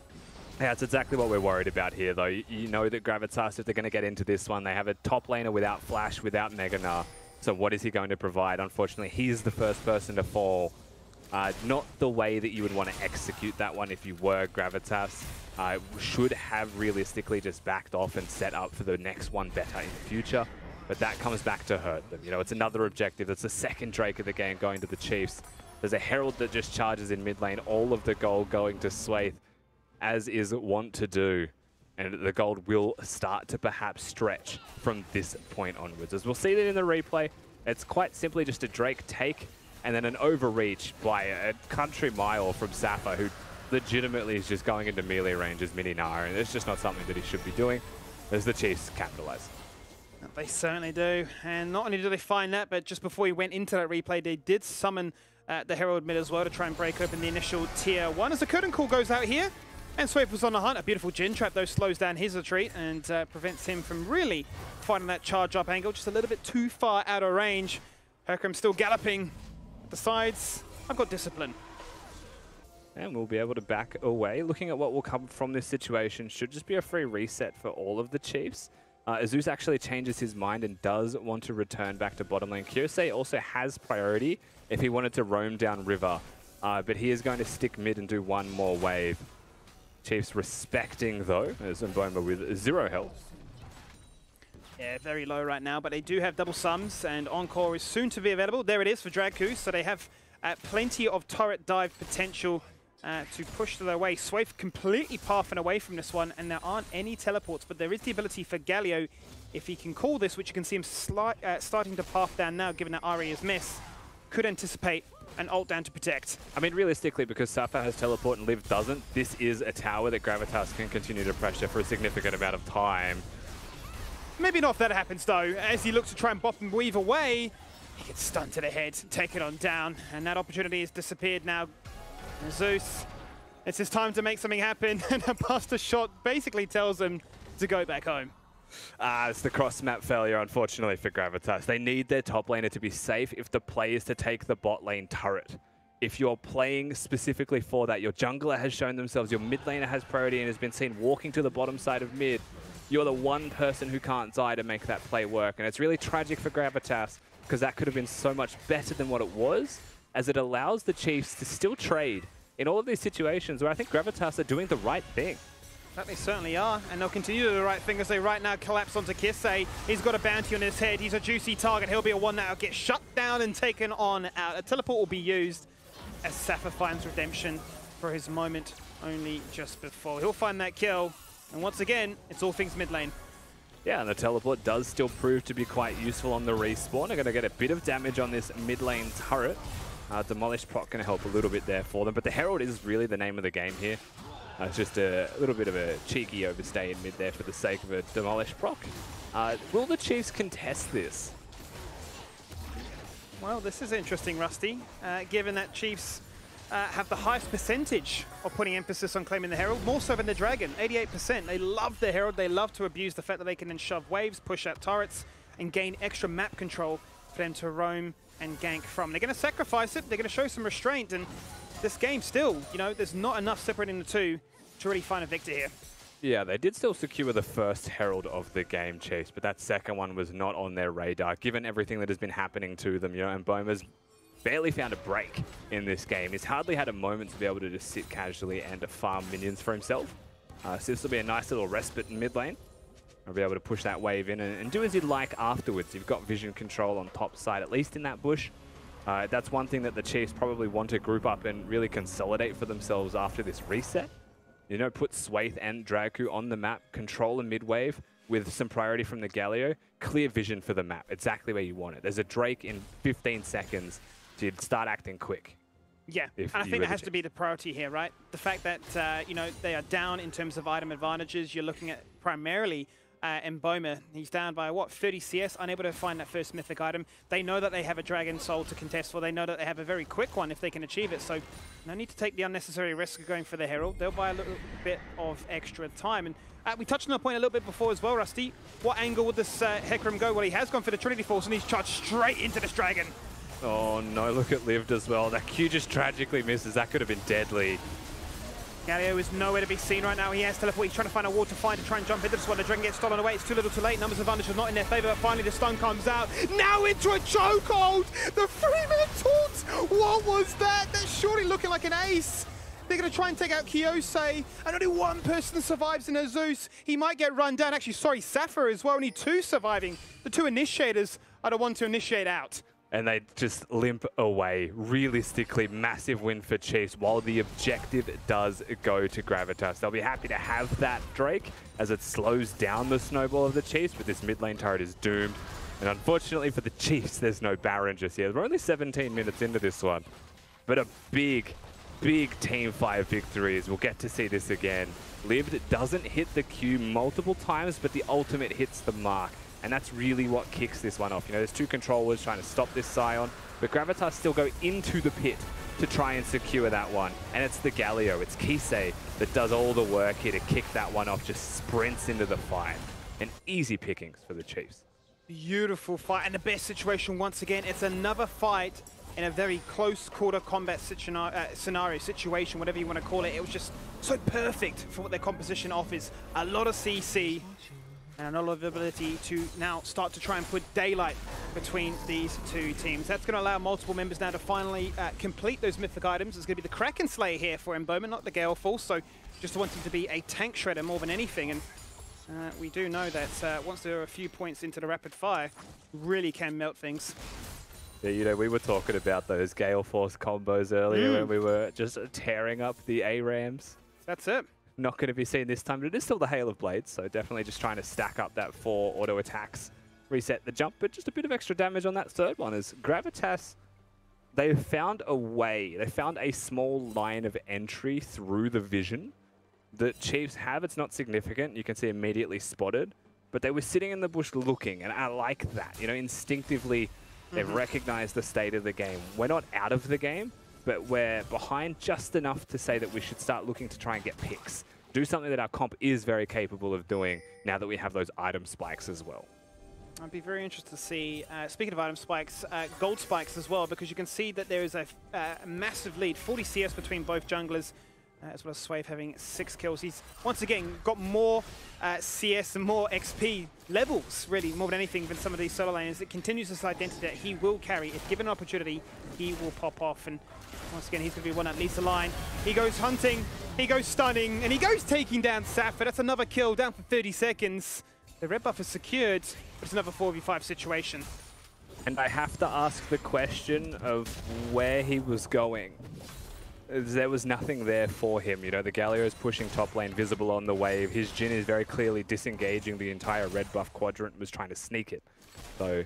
Yeah, it's exactly what we're worried about here, though. You know that Gravitas, if they're going to get into this one, they have a top laner without flash, without Mega Gnar. So what is he going to provide? Unfortunately, he's the first person to fall. Not the way that you would want to execute that one if you were Gravitas. Should have realistically just backed off and set up for the next one better in the future. But that comes back to hurt them. You know, it's another objective. It's the second Drake of the game going to the Chiefs. There's a Herald that just charges in mid lane. All of the gold going to Swaith, as is wont to do. And the gold will start to perhaps stretch from this point onwards. As we'll see that in the replay, it's quite simply just a Drake take and then an overreach by a country mile from Safa, who legitimately is just going into melee range as Mini Nara, and it's just not something that he should be doing, as the Chiefs capitalize. They certainly do. And not only do they find that, but just before he went into that replay, they did summon the Herald mid as well to try and break open the initial tier 1. As the curtain call goes out here, and Swaith was on the hunt. A beautiful Jin trap, though, slows down his retreat and prevents him from really finding that charge up angle. Just a little bit too far out of range. Hercram still galloping. Decides, I've got discipline. And we'll be able to back away. Looking at what will come from this situation, should just be a free reset for all of the Chiefs. Azus actually changes his mind and does want to return back to bottom lane. Kyosei also has priority if he wanted to roam down river, but he is going to stick mid and do one more wave. Chiefs respecting, though, as Mboma with 0 health. Yeah, very low right now, but they do have double sums, and Encore is soon to be available. There it is for Dragku, so they have plenty of turret dive potential to push their way. Swaith completely pathing away from this one, and there aren't any teleports, but there is the ability for Galio, if he can call this, which you can see him starting to path down now, given that Ari is missed, could anticipate an ult down to protect. I mean, realistically, because Safa has teleport and Liv doesn't, this is a tower that Gravitas can continue to pressure for a significant amount of time. Maybe not if that happens, though. As he looks to try and bop and weave away, he gets stunned to the head, taken on down, and that opportunity has disappeared now. Zeus, it's his time to make something happen, and a buster shot basically tells him to go back home. It's the cross-map failure, unfortunately, for Gravitas. They need their top laner to be safe if the play is to take the bot lane turret. If you're playing specifically for that, your jungler has shown themselves, your mid laner has priority and has been seen walking to the bottom side of mid. You're the one person who can't die to make that play work. And it's really tragic for Gravitas, because that could have been so much better than what it was, as it allows the Chiefs to still trade in all of these situations where I think Gravitas are doing the right thing. That they certainly are, and they'll continue to do the right thing as they right now collapse onto Kisei. He's got a bounty on his head. He's a juicy target. He'll be a one that will get shut down and taken on out. A teleport will be used as Safa finds redemption for his moment only just before. He'll find that kill, and once again, it's all things mid lane. Yeah, and the teleport does still prove to be quite useful on the respawn. They're going to get a bit of damage on this mid lane turret. Demolish proc going to help a little bit there for them, but the Herald is really the name of the game here. It's just a little bit of a cheeky overstay in mid there for the sake of a Demolish proc. Will the Chiefs contest this? Well, this is interesting, Rusty, given that Chiefs have the highest percentage of putting emphasis on claiming the Herald, more so than the Dragon, 88%. They love the Herald. They love to abuse the fact that they can then shove waves, push out turrets, and gain extra map control for them to roam and gank from. They're going to sacrifice it. They're going to show some restraint, and this game still, you know, there's not enough separating the two to really find a victor here. Yeah, they did still secure the first Herald of the game, Chiefs, but that second one was not on their radar, given everything that has been happening to them. You know, and Boma's barely found a break in this game. He's hardly had a moment to be able to just sit casually and farm minions for himself. So this will be a nice little respite in mid lane. I'll be able to push that wave in and do as you'd like afterwards. You've got vision control on top side, at least in that bush. That's one thing that the Chiefs probably want to group up and really consolidate for themselves after this reset. You know, put Swaith and Dragku on the map, control a mid-wave with some priority from the Galio, clear vision for the map, exactly where you want it. There's a Drake in 15 seconds to start acting quick. Yeah, and I think that has to be the priority here, right? The fact that, you know, they are down in terms of item advantages. You're looking at primarily Mboma. He's down by, what, 30 CS, unable to find that first mythic item. They know that they have a Dragon Soul to contest for. They know that they have a very quick one if they can achieve it. So no need to take the unnecessary risk of going for the Herald. They'll buy a little bit of extra time. And we touched on the point a little bit before as well, Rusty. What angle would this Hecarim go? Well, he has gone for the Trinity Force, and he's charged straight into this Dragon. Oh no, look at Lived as well. That Q just tragically misses. That could have been deadly. Galio is nowhere to be seen right now. He has teleport. He's trying to find a wall to try and jump into this one. The Dragon gets stolen away. It's too little too late. Numbers advantage is not in their favor, but finally the stun comes out. Now into a chokehold! The 3-minute taunt! What was that? That's surely looking like an ace. They're going to try and take out Kyosei, and only one person survives in a Zeus. He might get run down. Actually, sorry, Sapphire as well. Only 2 surviving. The 2 initiators are the ones to initiate out. And they just limp away. Realistically, massive win for Chiefs, while the objective does go to Gravitas. They'll be happy to have that, Drake, as it slows down the snowball of the Chiefs, but this mid lane turret is doomed. And unfortunately for the Chiefs, there's no Baron just yet. We're only 17 minutes into this one, but a big Team 5 victories. We'll get to see this again. Lived doesn't hit the Q multiple times, but the ultimate hits the mark. And that's really what kicks this one off. You know, there's 2 controllers trying to stop this Scion, but Gravitas still go into the pit to try and secure that one. And it's the Galio, it's Kisei that does all the work here to kick that one off, just sprints into the fight. And easy pickings for the Chiefs. Beautiful fight, and the best situation once again. It's another fight in a very close quarter combat situation, whatever you want to call it. It was just so perfect for what their composition offers. A lot of CC and a lot of ability to now start to try and put daylight between these 2 teams. That's going to allow multiple members now to finally complete those mythic items. It's going to be the Kraken Slayer here for Bowman, not the Gale Force, so just wanting to be a tank shredder more than anything. And we do know that once there are a few points into the rapid fire, really can melt things. Yeah, you know, we were talking about those Gale Force combos earlier when we were just tearing up the ARAMs. That's it. Not going to be seen this time, but it is still the Hail of Blades, so definitely just trying to stack up that 4 auto attacks, reset the jump, but just a bit of extra damage on that 3rd one as Gravitas, they found a way, they found a small line of entry through the vision that Chiefs have. It's not significant, you can see immediately spotted, but they were sitting in the bush looking, and I like that. You know, instinctively, they've recognized the state of the game. We're not out of the game, but we're behind just enough to say that we should start looking to try and get picks. Do something that our comp is very capable of doing now that we have those item spikes as well. I'd be very interested to see, speaking of item spikes, gold spikes as well, because you can see that there is a massive lead, 40 CS between both junglers, as well as Swave having 6 kills. He's, once again, got more CS and more XP levels, really, more than anything, than some of these solo laners. It continues this identity that he will carry. If given an opportunity, he will pop off. And once again, he's going to be one that leads the line. He goes hunting, he goes stunning, and he goes taking down Sapphire. That's another kill, down for 30 seconds. The red buff is secured, but it's another 4v5 situation. And I have to ask the question of where he was going. There was nothing there for him. You know, the Galio is pushing top lane, visible on the wave. His Jhin is very clearly disengaging the entire red buff quadrant, was trying to sneak it. So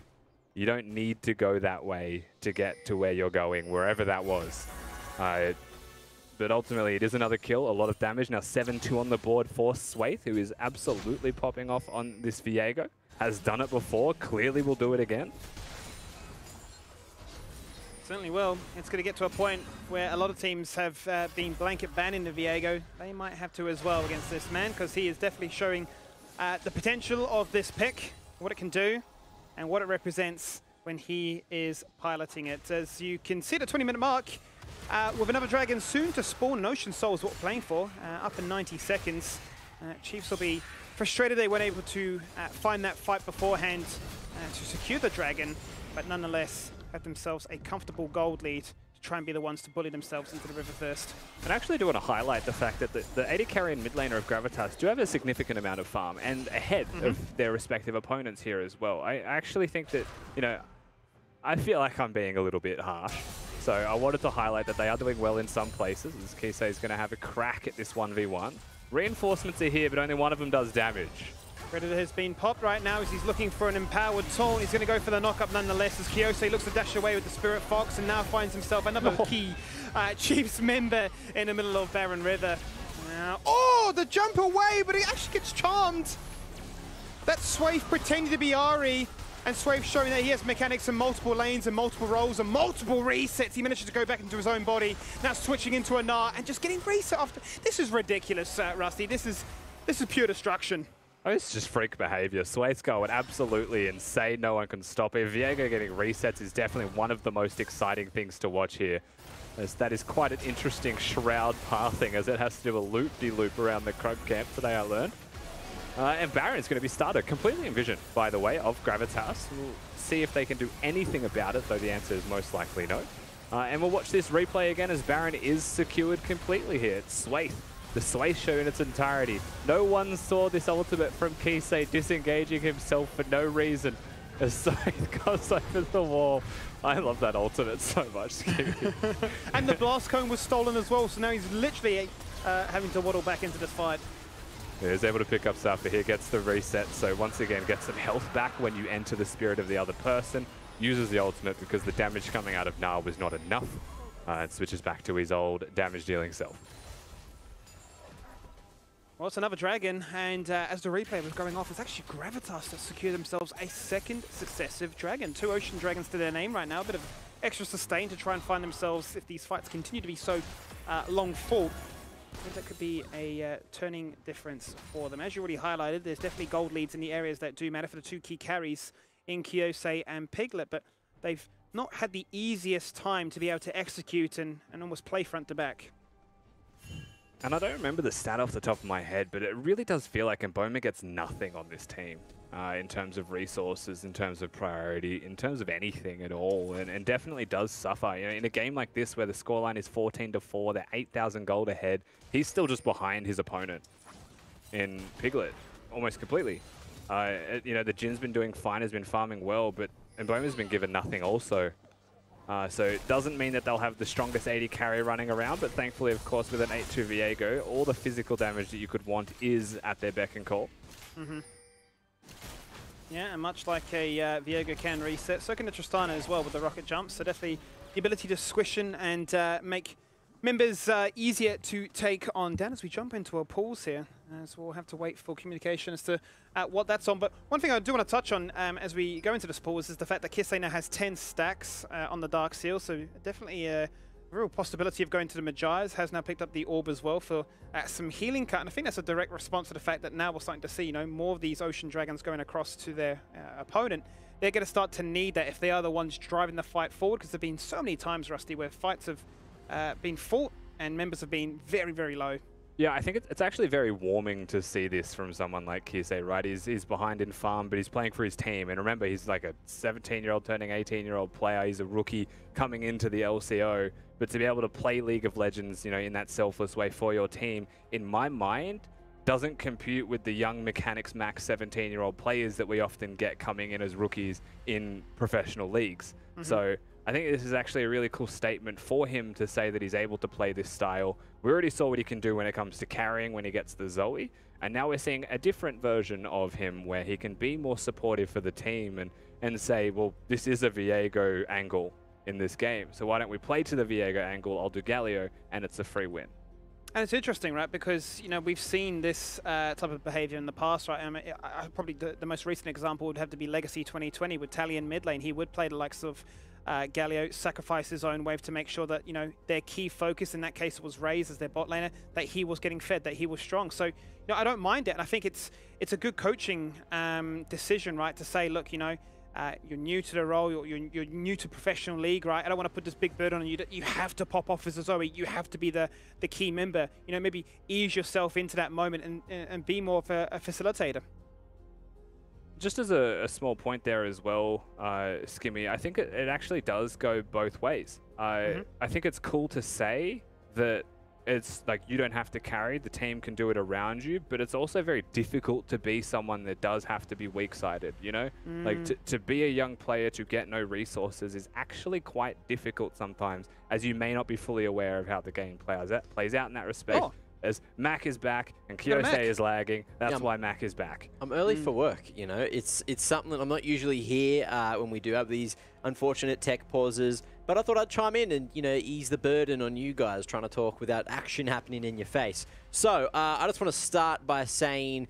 you don't need to go that way to get to where you're going, wherever that was. But ultimately, it is another kill, a lot of damage. Now 7-2 on the board for Swaith, who is absolutely popping off on this Viego. Has done it before, clearly will do it again. Certainly will. It's going to get to a point where a lot of teams have been blanket banning the Viego. They might have to as well against this man, because he is definitely showing the potential of this pick, what it can do, and what it represents when he is piloting it. As you can see, the 20-minute mark, with another dragon soon to spawn. An Ocean Soul is what we're playing for, up in 90 seconds. Chiefs will be frustrated they weren't able to find that fight beforehand to secure the dragon, but nonetheless have themselves a comfortable gold lead to try and be the ones to bully themselves into the river first. And I actually do want to highlight the fact that the AD carry and mid laner of Gravitas do have a significant amount of farm and ahead of their respective opponents here as well. I actually think that, you know, I feel like I'm being a little bit harsh. So I wanted to highlight that they are doing well in some places, as Kisei is going to have a crack at this 1v1. Reinforcements are here, but only one of them does damage. Predator has been popped right now as he's looking for an empowered taunt. He's going to go for the knock-up nonetheless as Kyosei looks to dash away with the Spirit Fox and now finds himself another key Chiefs member in the middle of Barren River. Now, oh, the jump away, but he actually gets charmed. That's Swave pretending to be Ari, and Swave showing that he has mechanics in multiple lanes and multiple rolls and multiple resets. He manages to go back into his own body, now switching into a Gnar and just getting reset after. This is ridiculous, Rusty. This is pure destruction. Oh, it's just freak behavior. Swaith's going absolutely insane. No one can stop it. Viego getting resets is definitely one of the most exciting things to watch here, as that is quite an interesting shroud pathing, as it has to do a loop-de-loop around the Krug camp today, I learned. And Baron's going to be started, completely envisioned, by the way, of Gravitas. We'll see if they can do anything about it, though the answer is most likely no. And we'll watch this replay again as Baron is secured completely here. It's Swaith. The Swaith show in its entirety. No one saw this ultimate from Kisei disengaging himself for no reason as Swaith goes over the wall. I love that ultimate so much. And the blast cone was stolen as well, so now he's literally having to waddle back into this fight. He is able to pick up Safa here, gets the reset, so once again gets some health back when you enter the spirit of the other person. Uses the ultimate because the damage coming out of Na was not enough. And switches back to his old damage dealing self. Well, it's another dragon, and as the replay was going off, it's actually Gravitas that secured themselves a second successive dragon. 2 Ocean Dragons to their name right now, a bit of extra sustain to try and find themselves, if these fights continue to be so long fought. I think that could be a turning difference for them. As you already highlighted, there's definitely gold leads in the areas that do matter for the 2 key carries in Kyosei and Piglet, but they've not had the easiest time to be able to execute and almost play front to back. And I don't remember the stat off the top of my head, but it really does feel like Mboma gets nothing on this team in terms of resources, in terms of priority, in terms of anything at all, and definitely does suffer. You know, in a game like this where the scoreline is 14-4, they're 8,000 gold ahead, he's still just behind his opponent in Piglet, almost completely. You know, the Jin's been doing fine, has been farming well, but Mboma's been given nothing also. So it doesn't mean that they'll have the strongest 80 carry running around, but thankfully, of course, with an 8-2 Viego, all the physical damage that you could want is at their beck and call. Yeah, and much like a Viego can reset, so can a Tristana as well with the rocket jump. So definitely the ability to squish in and make members easier to take on down. As we jump into a pause here, so we'll have to wait for communication as to what that's on. But one thing I do want to touch on as we go into this pause is the fact that Kisei now has 10 stacks on the Dark Seal, so definitely a real possibility of going to the Magi's. Has now picked up the Orb as well for some healing cut, and I think that's a direct response to the fact that now we're starting to see, you know, more of these Ocean Dragons going across to their opponent. They're going to start to need that if they are the ones driving the fight forward, because there have been so many times, Rusty, where fights have been fought and members have been very, very low. Yeah, I think it's actually very warming to see this from someone like Kisei, right? He's behind in farm, but he's playing for his team. And remember, he's like a 17-year-old turning 18-year-old player. He's a rookie coming into the LCO. But to be able to play League of Legends, you know, in that selfless way for your team, in my mind, doesn't compute with the young mechanics max 17-year-old players that we often get coming in as rookies in professional leagues. So I think this is actually a really cool statement for him to say that he's able to play this style. We already saw what he can do when it comes to carrying when he gets the Zoe, and now we're seeing a different version of him where he can be more supportive for the team and say, well, this is a Viego angle in this game, so why don't we play to the Viego angle, I'll do Galio, and it's a free win. And it's interesting, right, because, you know, we've seen this type of behavior in the past, right? I mean, probably the most recent example would have to be Legacy 2020 with Tally in mid lane. He would play the likes of Galio, sacrifice his own wave to make sure that, you know, their key focus in that case was Raze as their bot laner, that he was getting fed, that he was strong. So, you know, I don't mind it, and I think it's a good coaching decision, right, to say, look, you know, you're new to the role, you're new to professional league, right? I don't want to put this big burden on you that you have to pop off as a Zoe, you have to be the key member. You know, maybe ease yourself into that moment and be more of a facilitator. Just as a small point there as well, Skimmy, I think it actually does go both ways. I think it's cool to say that it's like you don't have to carry, the team can do it around you, but it's also very difficult to be someone that does have to be weak-sided, you know? Like to be a young player to get no resources is actually quite difficult sometimes, as you may not be fully aware of how the game plays out in that respect. As Mac is back and Kyosei is lagging, that's why Mac is back. I'm early for work, you know. It's something that I'm not usually here when we do have these unfortunate tech pauses, but I thought I'd chime in and, you know, ease the burden on you guys trying to talk without action happening in your face. So I just want to start by saying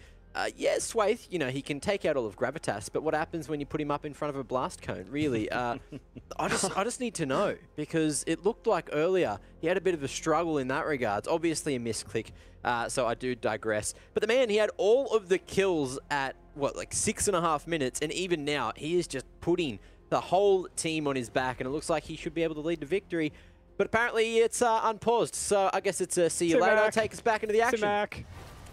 yeah, Swaith, you know, he can take out all of Gravitas, but what happens when you put him up in front of a blast cone? Really, I just need to know, because it looked like earlier he had a bit of a struggle in that regards. Obviously a misclick, so I do digress. But the man, he had all of the kills at, what, like 6.5 minutes, and even now he is just putting the whole team on his back, and it looks like he should be able to lead to victory. But apparently it's unpaused, so I guess it's a see you later. Take us back into the action.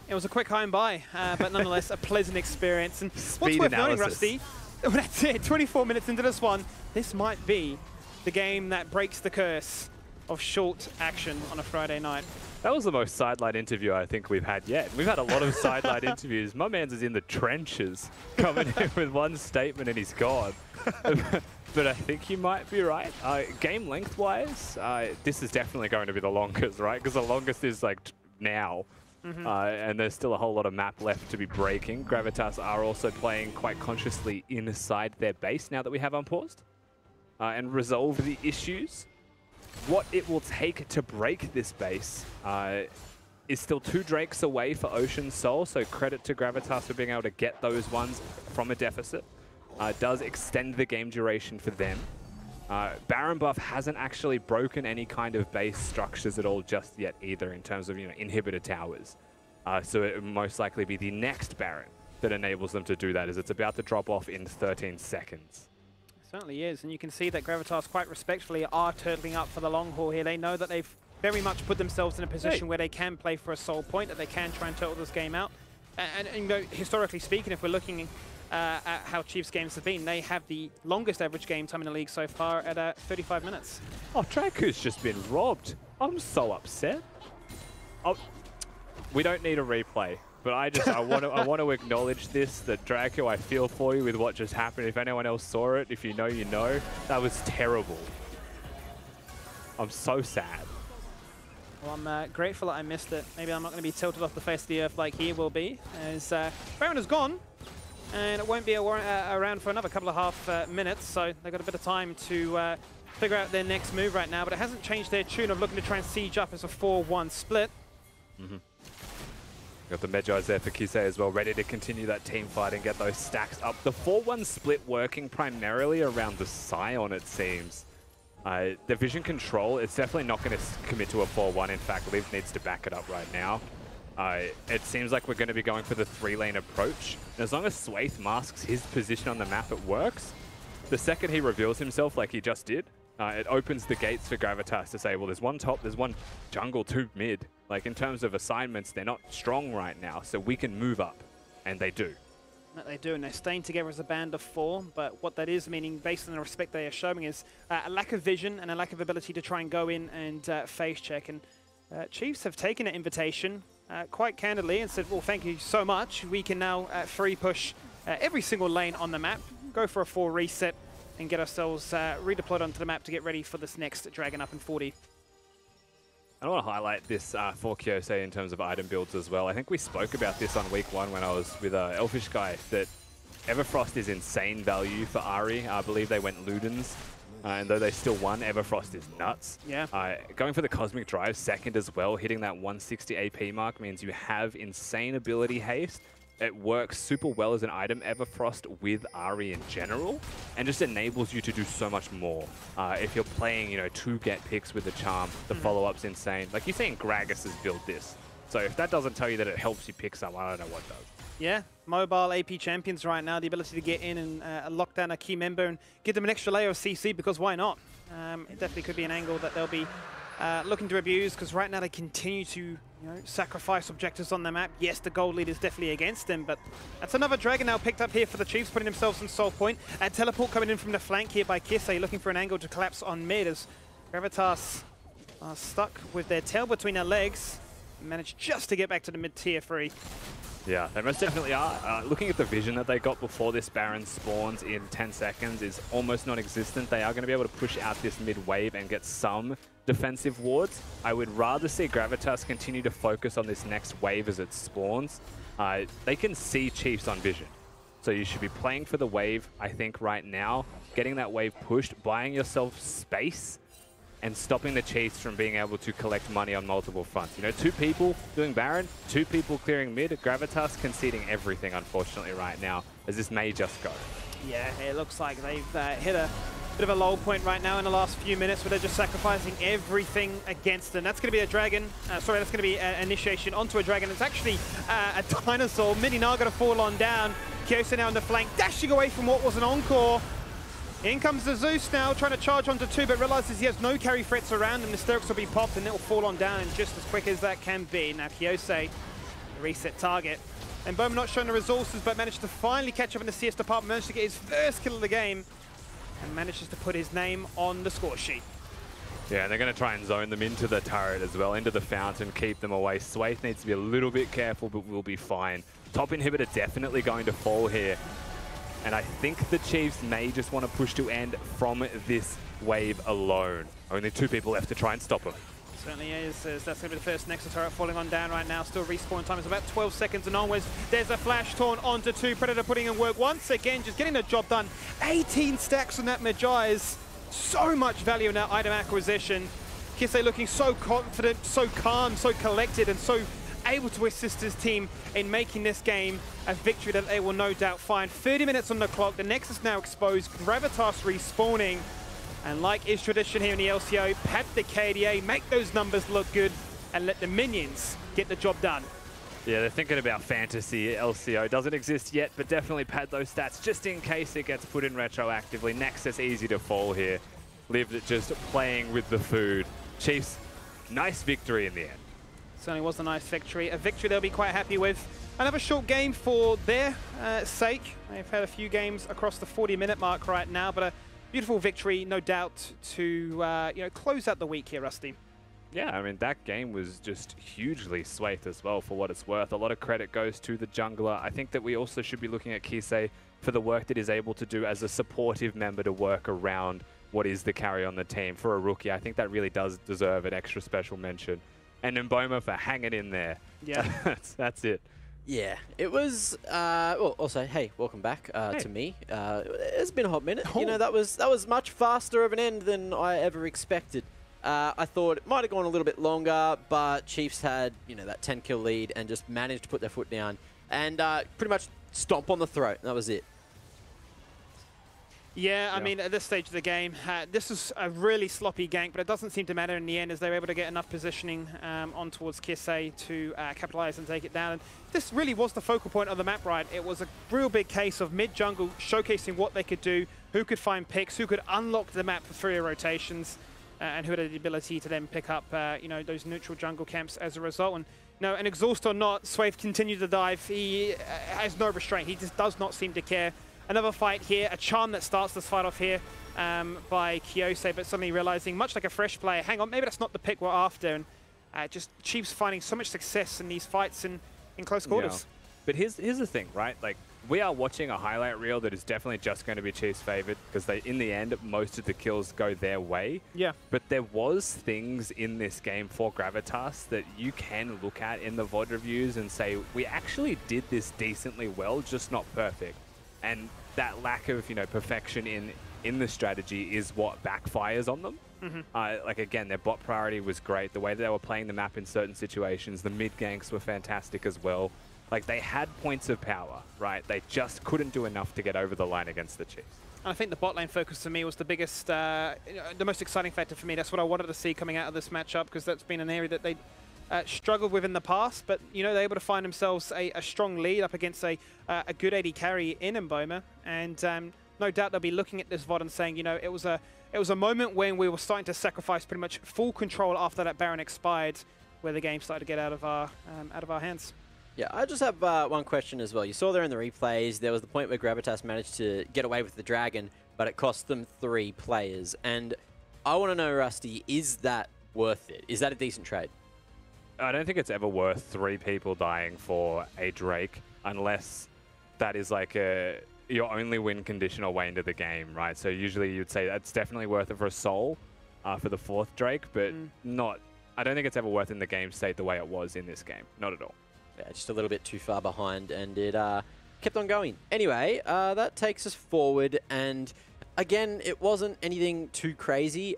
It was a quick home by, but nonetheless a pleasant experience. And Speed what's worth noting, analysis. Rusty, that's it, 24 minutes into this one, this might be the game that breaks the curse of short action on a Friday night. That was the most sideline interview I think we've had yet. We've had a lot of sideline interviews. My man's is in the trenches, coming in with one statement and he's gone. But I think you might be right. Game length-wise, this is definitely going to be the longest, right? Because the longest is like now. And there's still a whole lot of map left to be breaking. Gravitas are also playing quite consciously inside their base now that we have unpaused. And resolve the issues. What it will take to break this base is still 2 Drakes away for Ocean Soul, so credit to Gravitas for being able to get those ones from a deficit. Does extend the game duration for them. Baron buff hasn't actually broken any kind of base structures at all just yet either in terms of, you know, inhibitor towers. So it will most likely be the next Baron that enables them to do that, as it's about to drop off in 13 seconds. It certainly is, and you can see that Gravitas quite respectfully are turtling up for the long haul here. They know that they've very much put themselves in a position where they can play for a soul point, that they can try and turtle this game out. And you know, historically speaking, if we're looking at how Chiefs games have been, they have the longest average game time in the league so far at 35 minutes. Oh, Draku's just been robbed. I'm so upset. Oh, we don't need a replay, but I want to acknowledge this, that Draku, I feel for you with what just happened. If anyone else saw it, if you know, you know. That was terrible. I'm so sad. Well, I'm grateful that I missed it. Maybe I'm not going to be tilted off the face of the earth like he will be, as Baron is gone. And it won't be around for another couple of half minutes, so they've got a bit of time to figure out their next move right now. But it hasn't changed their tune of looking to try and siege up as a 4-1 split. Got the Medjais there for Kisei as well, ready to continue that team fight and get those stacks up. The 4-1 split working primarily around the Scion, it seems. The vision control, it's definitely not going to commit to a 4-1. In fact, Liv needs to back it up right now. It seems like we're going to be going for the 3-lane approach. And as long as Swaith masks his position on the map, it works. The second he reveals himself like he just did, it opens the gates for Gravitas to say, well, there's one top, there's one jungle, 2 mid. Like, in terms of assignments, they're not strong right now, so we can move up. And they do. That they do, and they're staying together as a band of 4, but what that is meaning, based on the respect they are showing, is a lack of vision and a lack of ability to try and go in and face check. And Chiefs have taken an invitation quite candidly and said, well, thank you so much. We can now free push every single lane on the map, go for a 4 reset, and get ourselves redeployed onto the map to get ready for this next Dragon up in 40. I want to highlight this for Kyosei in terms of item builds as well. I think we spoke about this on week 1 when I was with Elfish Guy, that Everfrost is insane value for Ahri. I believe they went Ludens, and though they still won, Everfrost is nuts. Yeah. Going for the Cosmic Drive second as well, hitting that 160 AP mark means you have insane ability haste. It works super well as an item, Everfrost, with Ahri in general, and just enables you to do so much more. If you're playing, you know, 2 get picks with the charm, the follow-up's insane. Like, you're saying Gragas has built this. So if that doesn't tell you that it helps you pick some, I don't know what does. Yeah, mobile AP champions right now, the ability to get in and lock down a key member and give them an extra layer of CC, because why not? It definitely could be an angle that they'll be looking to abuse, because right now they continue to sacrifice objectives on the map. Yes, the gold lead is definitely against them, but that's another Dragon now picked up here for the Chiefs, putting themselves in soul point. Teleport coming in from the flank here by Kisei, looking for an angle to collapse on mid as Gravitas are stuck with their tail between their legs. Managed just to get back to the mid-tier 3. Yeah, they most definitely are. Looking at the vision that they got before this Baron spawns in 10 seconds is almost non-existent. They are going to be able to push out this mid-wave and get some defensive wards. I would rather see Gravitas continue to focus on this next wave as it spawns. They can see Chiefs on vision. So you should be playing for the wave, I think, right now. Getting that wave pushed, buying yourself space, and stopping the Chiefs from being able to collect money on multiple fronts. You know, 2 people doing Baron, 2 people clearing mid, Gravitas conceding everything, unfortunately, right now, as this may just go. Yeah, it looks like they've hit a bit of a low point right now in the last few minutes where they're just sacrificing everything against them. That's going to be a dragon. Sorry, that's going to be an initiation onto a dragon. It's actually a dinosaur. Mini Naga to fall on down. Kyosa now on the flank, dashing away from what was an encore. In comes the Zeus now, trying to charge onto 2, but realizes he has no carry threats around him. The Hysterics will be popped, and it'll fall on down just as quick as that can be. Now Kyosa, reset target. And Bowman not showing the resources, but managed to finally catch up in the CS department, managed to get his first kill of the game, and manages to put his name on the score sheet. Yeah, and they're going to try and zone them into the turret as well, into the fountain, keep them away. Swaith needs to be a little bit careful, but we'll be fine. Top inhibitor definitely going to fall here. And I think the Chiefs may just want to push to end from this wave alone. Only 2 people left to try and stop them. Certainly is. That's going to be the first Nexus turret falling on down right now. Still respawn time is about 12 seconds and onwards. There's a flash torn onto 2. Predator putting in work once again, just getting the job done. 18 stacks on that Magi. So much value in that item acquisition. Kisei looking so confident, so calm, so collected, and so able to assist his team in making this game a victory that they will no doubt find. 30 minutes on the clock, the Nexus now exposed, Gravitas respawning, and like is tradition here in the LCO, pad the KDA, make those numbers look good, and let the minions get the job done. Yeah, they're thinking about fantasy. LCO doesn't exist yet, but definitely pad those stats just in case it gets put in retroactively. Nexus easy to fall here. Lived just playing with the food. Chiefs, nice victory in the end. Certainly was a nice victory. A victory they'll be quite happy with. Another short game for their sake. They've had a few games across the 40-minute mark right now, but a beautiful victory, no doubt, to you know, close out the week here, Rusty. Yeah, I mean, that game was just hugely swathed as well, for what it's worth. A lot of credit goes to the jungler. I think that we also should be looking at Kisei for the work that he's able to do as a supportive member to work around what is the carry on the team. For a rookie, I think that really does deserve an extra special mention. And Mboma for hanging in there. Yeah. That's it. Yeah, it was. Well, also, hey, welcome back to me. It's been a hot minute. You know, that was much faster of an end than I ever expected. I thought it might have gone a little bit longer, but Chiefs had, you know, that 10-kill lead and just managed to put their foot down and pretty much stomp on the throat. That was it. Yeah, I mean, at this stage of the game, this is a really sloppy gank, but it doesn't seem to matter in the end as they were able to get enough positioning on towards Kisei to capitalize and take it down. And this really was the focal point of the map, right? It was a real big case of mid-jungle showcasing what they could do, who could find picks, who could unlock the map for 3 rotations, and who had the ability to then pick up, you know, those neutral jungle camps as a result. And, you know, and exhaust or not, Swaith continued to dive. He has no restraint. He just does not seem to care. Another fight here, a charm that starts this fight off here by Kyosa, but suddenly realizing, much like a fresh player, hang on, maybe that's not the pick we're after. And just Chiefs finding so much success in these fights in close quarters. Yeah. But here's the thing, right? Like, we are watching a highlight reel that is definitely just going to be Chiefs favored because they, in the end, most of the kills go their way. Yeah. But there was things in this game for Gravitas that you can look at in the VOD reviews and say, we actually did this decently well, just not perfect. And that lack of, you know, perfection in the strategy is what backfires on them. Like, again, their bot priority was great. The way that they were playing the map in certain situations, the mid ganks were fantastic as well. Like, they had points of power, right? They just couldn't do enough to get over the line against the Chiefs. And I think the bot lane focus to me was the biggest, the most exciting factor for me. That's what I wanted to see coming out of this matchup because that's been an area that they struggled with in the past, but you know they're able to find themselves a strong lead up against a good AD carry in Mboma, and no doubt they'll be looking at this VOD and saying, you know, it was a moment when we were starting to sacrifice pretty much full control after that Baron expired, where the game started to get out of our hands. Yeah, I just have one question as well. You saw there in the replays, there was the point where Gravitas managed to get away with the Dragon, but it cost them 3 players, and I want to know, Rusty, is that worth it? Is that a decent trade? I don't think it's ever worth 3 people dying for a Drake unless that is like your only win condition or way into the game, right? So usually you'd say that's definitely worth it for a soul for the 4th Drake, but not. I don't think it's ever worth in the game state the way it was in this game. Not at all. Yeah, just a little bit too far behind, and it kept on going. Anyway, that takes us forward, and again, it wasn't anything too crazy.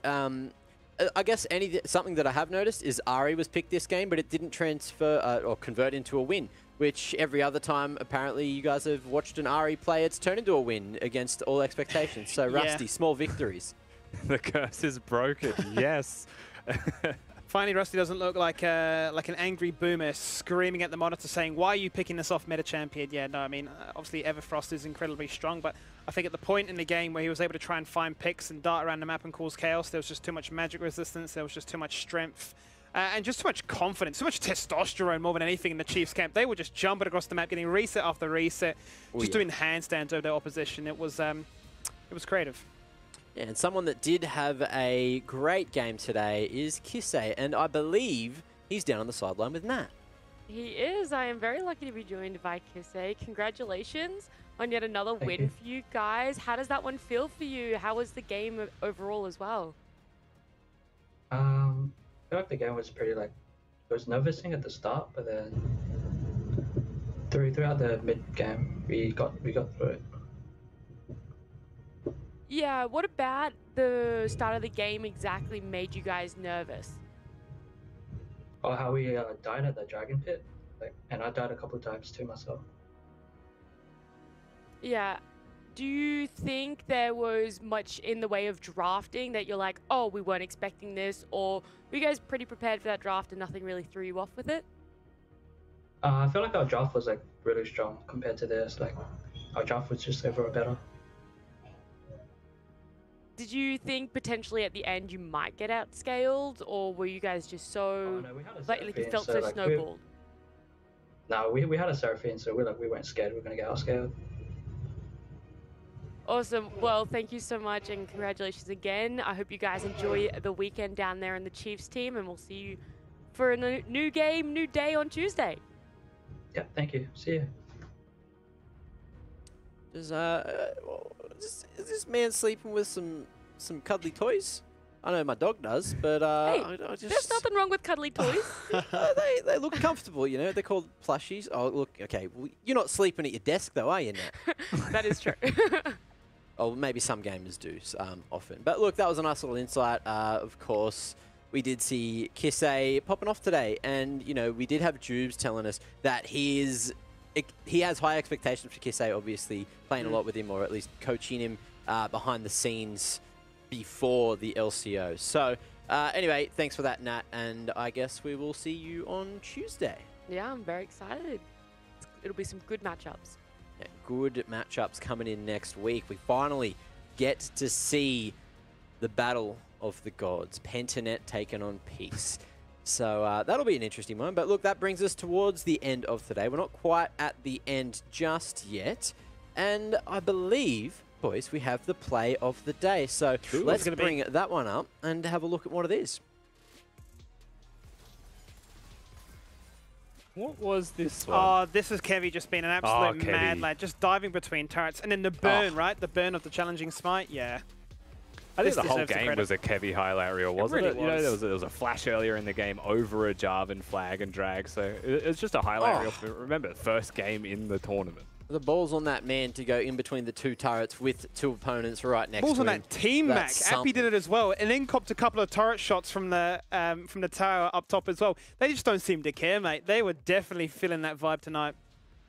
I guess something that I have noticed is Ari was picked this game, but it didn't transfer or convert into a win, which every other time, apparently, you guys have watched an Ari play, it's turned into a win against all expectations. So, Rusty, small victories. The curse is broken, yes. Finally, Rusty doesn't look like an angry boomer screaming at the monitor saying, why are you picking this off meta champion? Yeah, no, I mean, obviously Everfrost is incredibly strong, but I think at the point in the game where he was able to try and find picks and dart around the map and cause chaos, there was just too much magic resistance, there was just too much strength, and just too much confidence, too much testosterone more than anything in the Chiefs camp. They were just jumping across the map, getting reset after reset, doing handstands over their opposition. It was creative. Yeah, and someone that did have a great game today is Kisei, and I believe he's down on the sideline with Nat. He is. I am very lucky to be joined by Kisei. Congratulations on yet another win for you guys. How does that one feel for you? How was the game overall as well? I feel like the game was pretty it was nervousing at the start, but then throughout the mid game we got through it. Yeah, what about the start of the game exactly made you guys nervous? Oh, how we died at the dragon pit, and I died a couple of times too myself. Yeah. Do you think there was much in the way of drafting that you're like, oh, we weren't expecting this, or were you guys pretty prepared for that draft and nothing really threw you off with it? I feel like our draft was really strong compared to theirs. Our draft was just overall better. Did you think potentially at the end you might get outscaled, or were you guys just so like you felt so snowballed? No, we had a Seraphine, so we weren't scared we were gonna get outscaled. Awesome. Well, thank you so much and congratulations again. I hope you guys enjoy the weekend down there in the Chiefs team, and we'll see you for a new game, new day on Tuesday. Yeah, thank you. See you. Is this man sleeping with some cuddly toys? I know my dog does, but hey, I just... there's nothing wrong with cuddly toys. they look comfortable, you know. They're called plushies. Oh, look, okay. Well, you're not sleeping at your desk, though, are you, Nat? That is true. Oh, maybe some gamers do often. But look, that was a nice little insight. Of course, we did see Kisei popping off today, and you know we did have Jubes telling us that he has high expectations for Kisei. Obviously, playing a lot with him, or at least coaching him behind the scenes before the LCO. So anyway, thanks for that, Nat, and I guess we will see you on Tuesday. Yeah, I'm very excited. It'll be some good matchups. Yeah, good matchups coming in next week. We finally get to see the battle of the gods, Pentanet taking on Peace. So that'll be an interesting one. But look, that brings us towards the end of today. We're not quite at the end just yet. And I believe, boys, we have the play of the day. So let's bring that one up and have a look at what it is. What was this one? Oh, this is Kevy just being an absolute mad lad, just diving between turrets. And then the burn, right? The burn of the challenging smite, yeah. I think the whole game was a Kevy highlight reel, wasn't it? You know, there was a flash earlier in the game over a Jarvan flag and drag, so it's just a highlight reel. Remember, first game in the tournament. The ball's on that man to go in between the two turrets with two opponents right next to him. Ball's on that team, Mac. Appy did it as well, and then copped a couple of turret shots from the tower up top as well. They just don't seem to care, mate. They were definitely feeling that vibe tonight.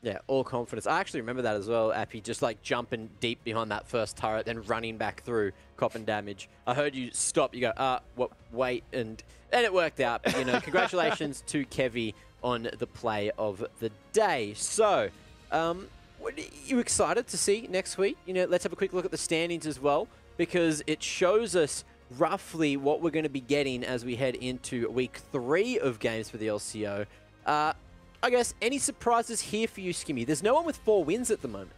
Yeah, all confidence. I actually remember that as well, Appy, just like jumping deep behind that first turret, then running back through, copping damage. I heard you stop, you go, what, wait, and it worked out. But, you know, congratulations to Kevy on the play of the day. So, what are you excited to see next week? You know, let's have a quick look at the standings as well, because it shows us roughly what we're going to be getting as we head into week 3 of games for the LCO. I guess, any surprises here for you, Skimmy? There's no one with 4 wins at the moment.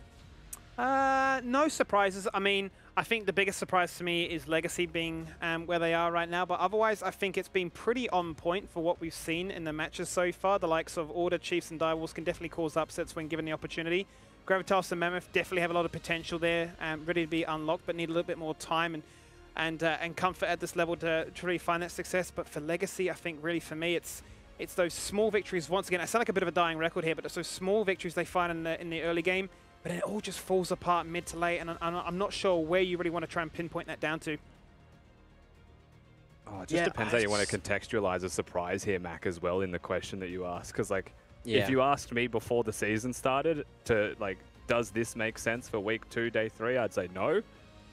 No surprises. I mean, I think the biggest surprise to me is Legacy being where they are right now. But otherwise, I think it's been pretty on point for what we've seen in the matches so far. The likes of Order, Chiefs, and Direwolves can definitely cause upsets when given the opportunity. Gravitas and Mammoth definitely have a lot of potential there, ready to be unlocked, but need a little bit more time and comfort at this level to really find that success. But for Legacy, I think really for me, it's those small victories. Once again, I sound like a bit of a dying record here, but it's those small victories they find in the early game, but it all just falls apart mid to late, and I'm not sure where you really want to try and pinpoint that down to. Oh, it just depends how you want to contextualize a surprise here, Mac, as well, in the question that you ask. Because, like, if you asked me before the season started to, like, does this make sense for week 2, day 3, I'd say no.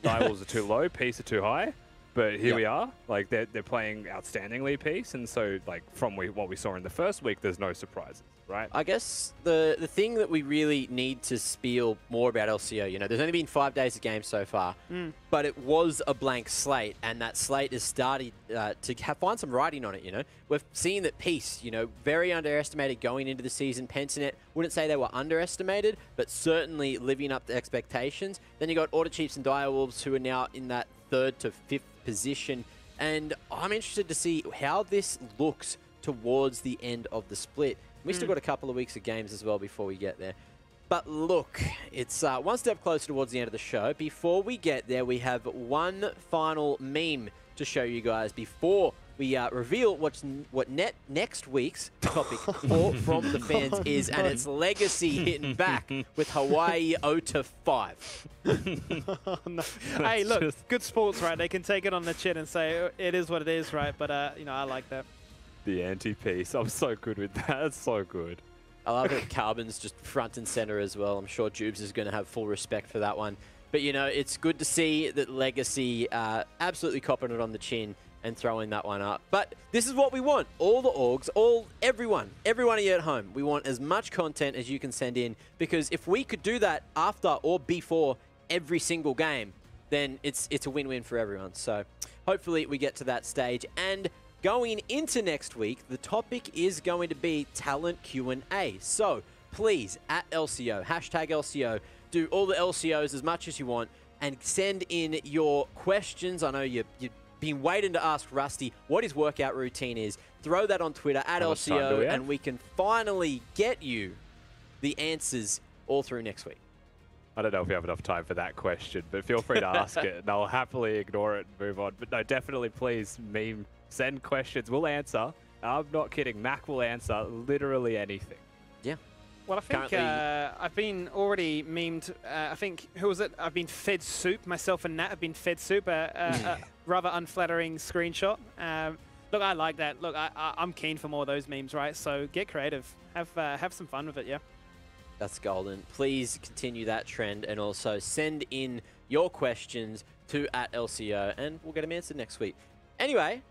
Rivals are too low, Peace are too high. But here we are. Like, they're playing outstandingly, Peace. And so, like, from what we saw in the first week, there's no surprises, right? I guess the thing that we really need to spiel more about LCO, you know, there's only been 5 days of games so far, but it was a blank slate, and that slate is starting to find some writing on it, you know. We're seeing that Peace, you know, very underestimated going into the season. Pentanet, wouldn't say they were underestimated, but certainly living up to expectations. Then you got Order Chiefs and Direwolves, who are now in that 3rd to 5th position, and I'm interested to see how this looks towards the end of the split. We still got a couple of weeks of games as well before we get there. But look, it's one step closer towards the end of the show. Before we get there, we have one final meme to show you guys before we reveal what next week's topic from the fans is, and it's Legacy hitting back with Hawaii 0-5. No. Hey, look, good sports, right? They can take it on the chin and say it is what it is, right? But you know, I like that. The anti-piece. I'm so good with that. It's so good. I love that Carbon's just front and center as well. I'm sure Jubes is going to have full respect for that one. But, you know, it's good to see that Legacy absolutely copping it on the chin and throwing that one up. But this is what we want. All the orgs, everyone of you at home, we want as much content as you can send in, because if we could do that after or before every single game, then it's a win-win for everyone. So hopefully we get to that stage. And going into next week, the topic is going to be talent Q&A. So please, at LCO, hashtag LCO, do all the LCOs as much as you want and send in your questions. I know you've been waiting to ask Rusty what his workout routine is. Throw that on Twitter at LCO, and we can finally get you the answers all through next week. I don't know if we have enough time for that question, but feel free to ask it, and I'll happily ignore it and move on. But no, definitely, please, send questions. We'll answer. I'm not kidding. Mac will answer literally anything. Yeah. Well, I think I've been already memed. I think, who was it? I've been fed soup. Myself and Nat have been fed soup. A rather unflattering screenshot. Look, I like that. Look, I'm keen for more of those memes, right? So get creative. Have some fun with it, yeah. That's golden. Please continue that trend, and also send in your questions to at LCO, and we'll get them answered next week. Anyway,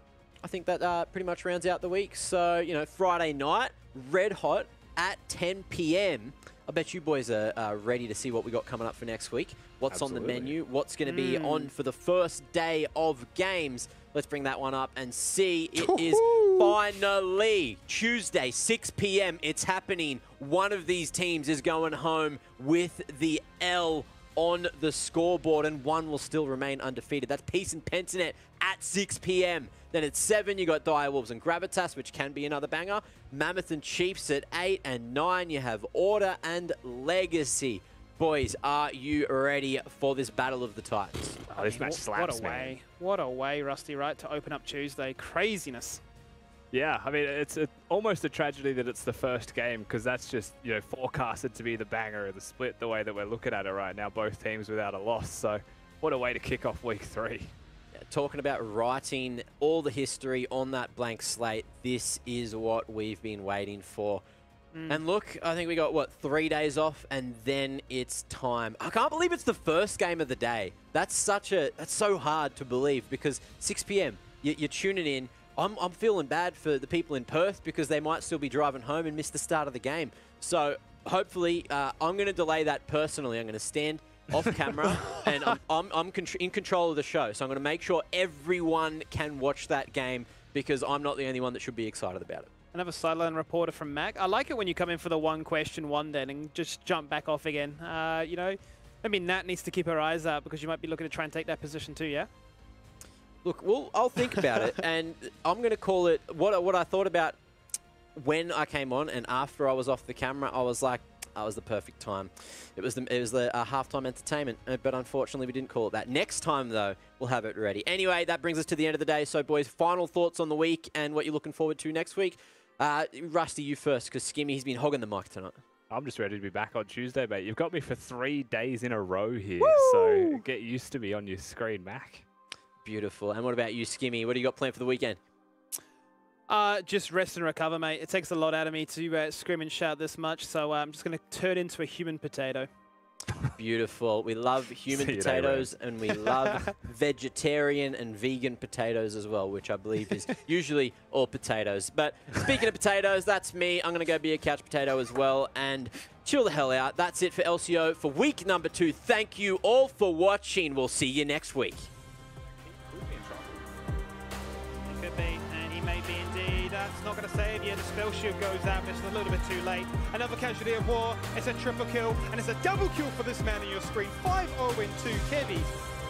I think that pretty much rounds out the week. So, you know, Friday night, red hot at 10 p.m. I bet you boys are ready to see what we got coming up for next week. What's on the menu? What's going to be on for the first day of games? Let's bring that one up and see. It is finally Tuesday, 6 p.m. It's happening. One of these teams is going home with the L on the scoreboard, and one will still remain undefeated. That's Peace and Pentanet at 6 p.m. Then at 7, you got Direwolves and Gravitas, which can be another banger. Mammoth and Chiefs at 8, and 9, you have Order and Legacy. Boys, are you ready for this Battle of the Titans? Oh, this match slaps, man. What a way, Rusty, right, to open up Tuesday. Craziness. Yeah, I mean, it's almost a tragedy that it's the first game, because that's just, you know, forecasted to be the banger of the split the way that we're looking at it right now. Both teams without a loss. So what a way to kick off week 3. Yeah, talking about writing all the history on that blank slate, this is what we've been waiting for. And look, I think we got, what, 3 days off, and then it's time. I can't believe it's the first game of the day. That's so hard to believe, because 6 p.m., you're tuning in. I'm feeling bad for the people in Perth, because they might still be driving home and miss the start of the game. So hopefully, I'm going to delay that personally. I'm going to stand off camera, and I'm in control of the show. So I'm going to make sure everyone can watch that game, because I'm not the only one that should be excited about it. Another sideline reporter from Mac. I like it when you come in for the one question, one then, and just jump back off again. You know, maybe Nat needs to keep her eyes out, because you might be looking to try and take that position too, yeah? Look, I'll think about it, and I'm going to call it what I thought about when I came on and after I was off the camera. I was like, that was the perfect time. It was the halftime entertainment, but unfortunately we didn't call it that. Next time, though, we'll have it ready. Anyway, that brings us to the end of the day. So, boys, final thoughts on the week and what you're looking forward to next week. Rusty, you first, because Skimmy, he's been hogging the mic tonight. I'm just ready to be back on Tuesday, mate. You've got me for 3 days in a row here, Woo! so get used to me on your screen, Mac. Beautiful. And what about you, Skimmy? What do you got planned for the weekend? Just rest and recover, mate. It takes a lot out of me to scream and shout this much, so I'm just going to turn into a human potato. Beautiful. We love human potatoes and we love vegetarian and vegan potatoes as well, which I believe is usually all potatoes. But speaking of potatoes, that's me. I'm going to go be a couch potato as well and chill the hell out. That's it for LCO for week number 2. Thank you all for watching. We'll see you next week. It could be, and he may be indeed. That's not going to save you. The spell shield goes out, just a little bit too late. Another casualty of war. It's a triple kill, and it's a double kill for this man on your screen. 5-0 in 2. Kevy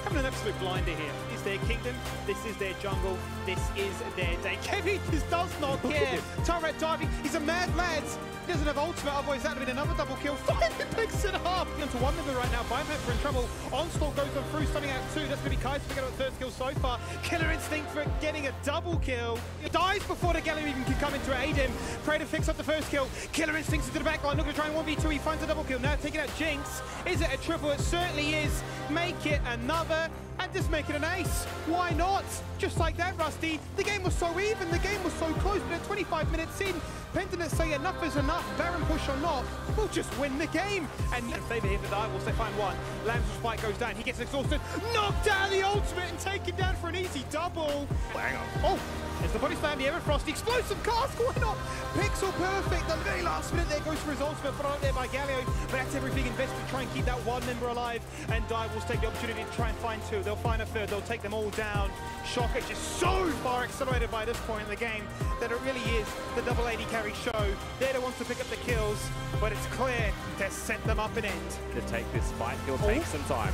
having an absolute blinder here. This is their kingdom. This is their jungle. This is their day. Kevy just does not care. Turret diving. He's a mad lad. He doesn't have ultimate, otherwise that would have been another double kill. Finally picks it up. Into one member right now. Biomatter in trouble. Onslaught goes on through, stunning out 2. That's going to be Kai's picking up the 3rd kill so far. Killer Instinct for getting a double kill. He dies before the Gallery even can come in to aid him. Praetor picks up the 1st kill. Killer Instincts into the back line. Looking to try and 1v2. He finds a double kill. Now taking out Jinx. Is it a triple? It certainly is. Make it another. And just make it an ace. Why not? Just like that, Rusty. The game was so even, the game was so close, but at 25 minutes in, Pentanets say enough is enough. Baron push or not, we'll just win the game. And in favour here for Direwolves, they find one. Lamb's spike goes down, he gets exhausted. Knocked down the ultimate and taken down for an easy double. Hang on. Oh, it's the body slam, the Ever Frosty. Explosive cask, why not? Pixel perfect, the very last minute there goes for his ultimate, put out there by Galio. But that's everything invested to try and keep that one member alive. And Direwolves take the opportunity to try and find 2. They'll find a 3rd, they'll take them all down. Shocker just so far accelerated by this point in the game that it really is the double AD carry show. They're the ones to pick up the kills, but it's clear to set them up an end. To take this fight, he'll take some time.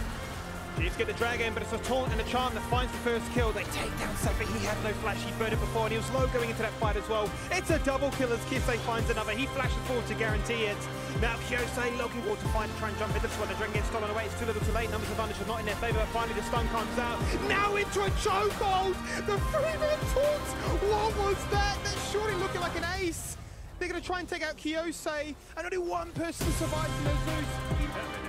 Chiefs get the dragon, but it's a taunt and a charm that finds the 1st kill. They take down Safi. He had no flash. He burned it before, and he was low going into that fight as well. It's a double kill as Kisei finds another. He flashes forward to guarantee it. Now Kyosei looking forward to try and jump in this one. The dragon gets stolen away. It's too little too late. Numbers advantage are not in their favour. Finally, the stun comes out. Now into a chokehold. The 3-man taunt. What was that? That's surely looking like an ace. They're going to try and take out Kyosei, and only one person survives in those moves.